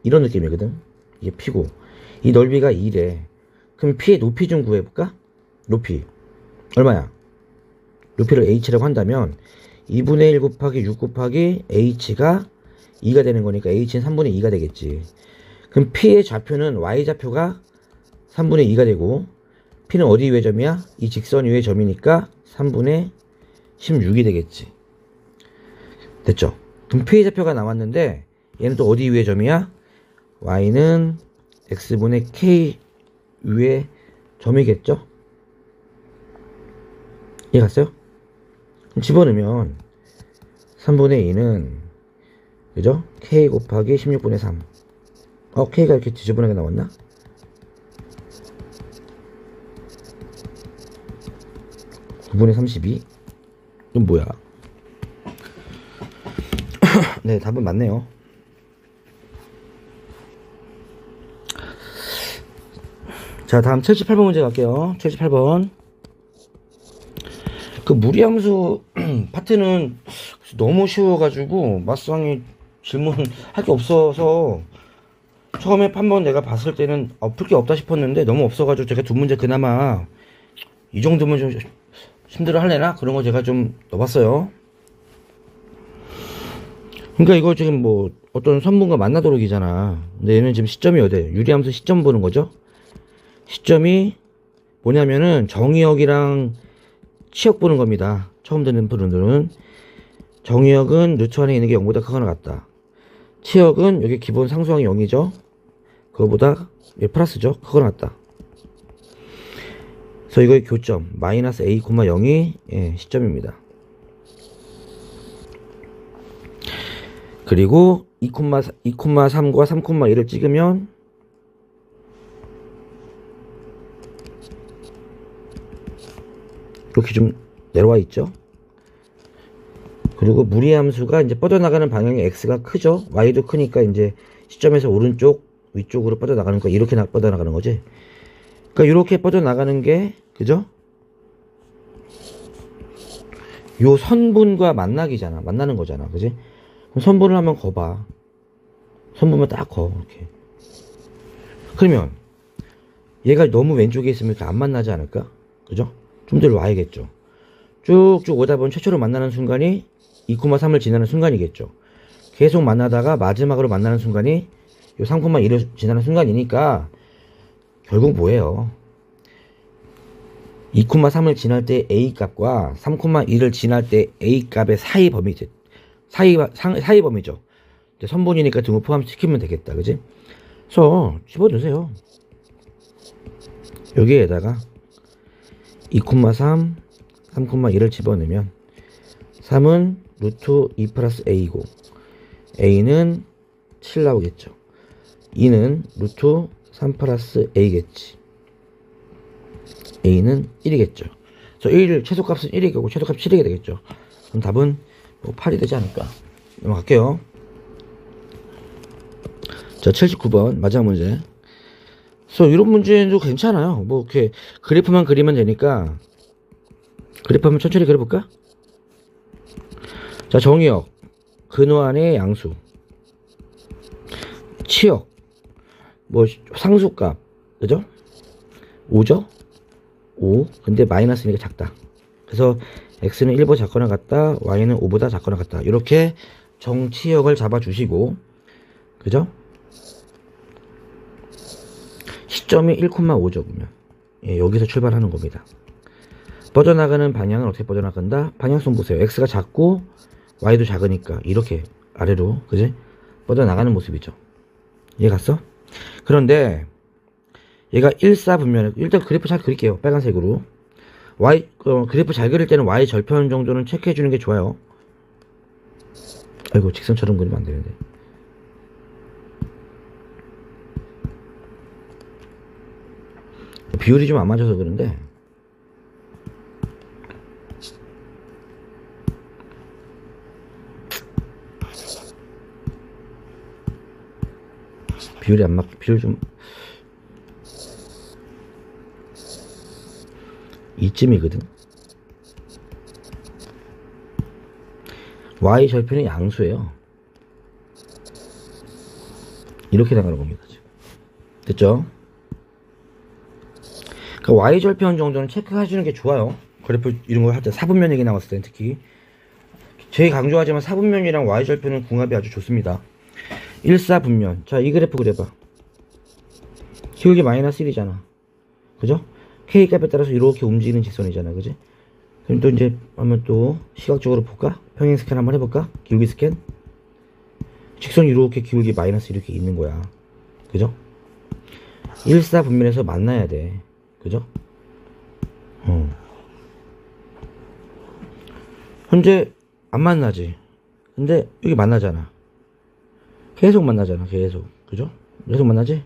이런 느낌이거든. 이게 P고. 이 넓이가 2래. 그럼 P의 높이 좀 구해볼까? 높이. 얼마야? 높이를 H라고 한다면 2분의 1 곱하기 6 곱하기 H가 2가 되는 거니까 H는 3분의 2가 되겠지. 그럼 P의 좌표는 Y좌표가 3분의 2가 되고, P는 어디 위의 점이야? 이 직선 위의 점이니까 3분의 16이 되겠지. 됐죠? 그럼 P의 좌표가 나왔는데 얘는 또 어디 위의 점이야? Y는 X분의 K 위의 점이겠죠? 이해 갔어요? 그럼 집어넣으면 3분의 2는 그죠? K 곱하기 16분의 3. K가 이렇게 지저분하게 나왔나? (9분의 32) 이건 뭐야? 네, 답은 맞네요. 자, 다음 78번 문제 갈게요. 78번. 그 무리함수 파트는 너무 쉬워가지고 막상 질문할 게 없어서 처음에 한번 내가 봤을 때는 풀 게 없다 싶었는데 너무 없어가지고 제가 두 문제 그나마 이 정도면 좀 힘들어 할래나? 그런 거 제가 좀 넣어봤어요. 그러니까 이거 지금 뭐 어떤 선분과 만나도록이잖아. 근데 얘는 지금 시점이 어디에요? 유리함수 시점 보는 거죠. 시점이 뭐냐면은 정의역이랑 치역 보는 겁니다. 처음 듣는 분들은 정의역은 루트 안에 있는 게 0보다 크거나 같다. 치역은 여기 기본 상수항이 0이죠. 그거보다 플러스죠. 크거나 같다. 그래서 이거의 교점 마이너스 a, 0이 시점입니다. 그리고 2,3과 3,1을 찍으면 이렇게 좀 내려와 있죠. 그리고 무리함수가 이제 뻗어나가는 방향이 x가 크죠. y도 크니까 이제 시점에서 오른쪽 위쪽으로 뻗어나가는 거 이렇게 뻗어나가는 거지. 그러니까 이렇게 뻗어나가는 게 그죠? 요 선분과 만나는 거잖아. 그지? 그럼 선분을 한번 거봐. 선분만 딱 거. 이렇게. 그러면 얘가 너무 왼쪽에 있으면 이렇게 안 만나지 않을까? 그죠? 좀 더 와야겠죠. 쭉쭉 오다 보면 최초로 만나는 순간이 2,3을 지나는 순간이겠죠. 계속 만나다가 마지막으로 만나는 순간이 요 3,1을 지나는 순간이니까 결국 뭐예요? 2,3을 지날 때 A 값과 3,1을 지날 때 A 값의 사이 범위죠. 사이 범위죠. 선분이니까 등호 포함시키면 되겠다. 그지? 그래서 집어넣으세요. 여기에다가 2,3, 3,1을 집어넣으면 3은 루트 2 플러스 a이고 a는 7 나오겠죠. 2는 루트 3 플러스 a겠지. a는 1이겠죠. 그래서 1 최소값은 1이고 최소값 7이게 되겠죠. 그럼 답은 뭐 8이 되지 않을까. 넘어갈게요. 자, 79번 마지막 문제. 그래서 이런 문제도 괜찮아요. 뭐 이렇게 그래프만 그리면 되니까 그래프 한번 천천히 그려볼까? 자, 정의역 근호안의 양수 치역 뭐 상수값 그죠? 5죠? 5 근데 마이너스니까 작다. 그래서 x는 1보다 작거나 같다, y는 5보다 작거나 같다. 이렇게 정치역을 잡아주시고 그죠? 시점이 1,5죠. 보면 여기서 출발하는 겁니다. 뻗어나가는 방향은 어떻게 뻗어나간다? 방향성 보세요. x가 작고 y도 작으니까 이렇게 아래로 그지? 뻗어나가는 모습이죠. 이해 갔어? 그런데 얘가 1,4분면 일단 그래프 잘 그릴게요. 빨간색으로 그래프 잘 그릴 때는 y 절편 정도는 체크해 주는 게 좋아요. 아이고 직선처럼 그리면 안 되는데. 비율이 좀 안 맞아서 그런데 비율이 안 맞, 비율 좀 이쯤이거든. y 절편이 양수예요. 이렇게 나가는 겁니다. 지금. 됐죠? 그러니까 y 절편 정도는 체크해 주는 게 좋아요. 그래프 이런 거 할 때 4분면 얘기 나왔을 때 특히 제일 강조하지만 4분면이랑 y 절편은 궁합이 아주 좋습니다. 1,4분면. 자, 이 그래프 그려봐. 기울기 마이너스 1이잖아. 그죠? k 값에 따라서 이렇게 움직이는 직선이잖아. 그지? 그럼 또 이제 한번 또 시각적으로 볼까? 평행 스캔 한번 해볼까? 기울기 스캔. 직선이 이렇게 기울기 마이너스 이렇게 있는 거야. 그죠? 1,4분면에서 만나야 돼. 그죠? 현재 안 만나지. 근데 여기 만나잖아. 계속 만나잖아. 계속. 그죠? 계속 만나지?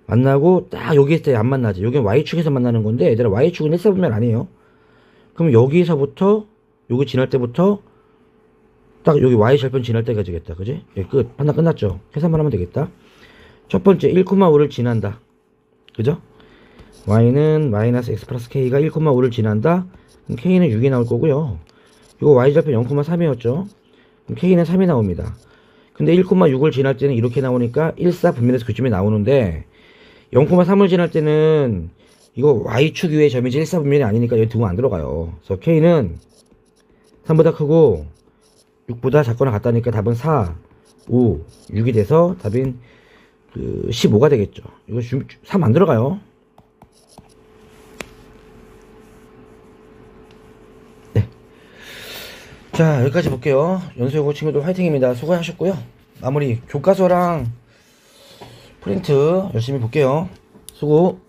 만나고 딱 여기 있을 때 안 만나지. 여기는 y축에서 만나는 건데 얘들아 y축은 1,4분면 아니에요. 그럼 여기서부터 여기 지날 때부터 딱 여기 y절편 지날 때까지겠다. 그지? 여기 끝. 판단 끝났죠? 계산만 하면 되겠다. 첫 번째 1,5를 지난다. 그죠? y는 마이너스 x 플러스 k가 1,5를 지난다. 그럼 K는 6이 나올 거고요. 이거 Y좌표 0,3이었죠. 그럼 K는 3이 나옵니다. 근데 1,6을 지날 때는 이렇게 나오니까 1, 4 분면에서 그쯤에 나오는데 0,3을 지날 때는 이거 Y축 위의 점이지 1, 4 분면이 아니니까 여기 두고 안 들어가요. 그래서 K는 3보다 크고 6보다 작거나 같다니까 답은 4, 5, 6이 돼서 답인 15가 되겠죠. 이거 3 안 들어가요. 네. 자, 여기까지 볼게요. 연수여고 친구들 화이팅입니다. 수고하셨고요. 마무리 교과서랑 프린트 열심히 볼게요. 수고.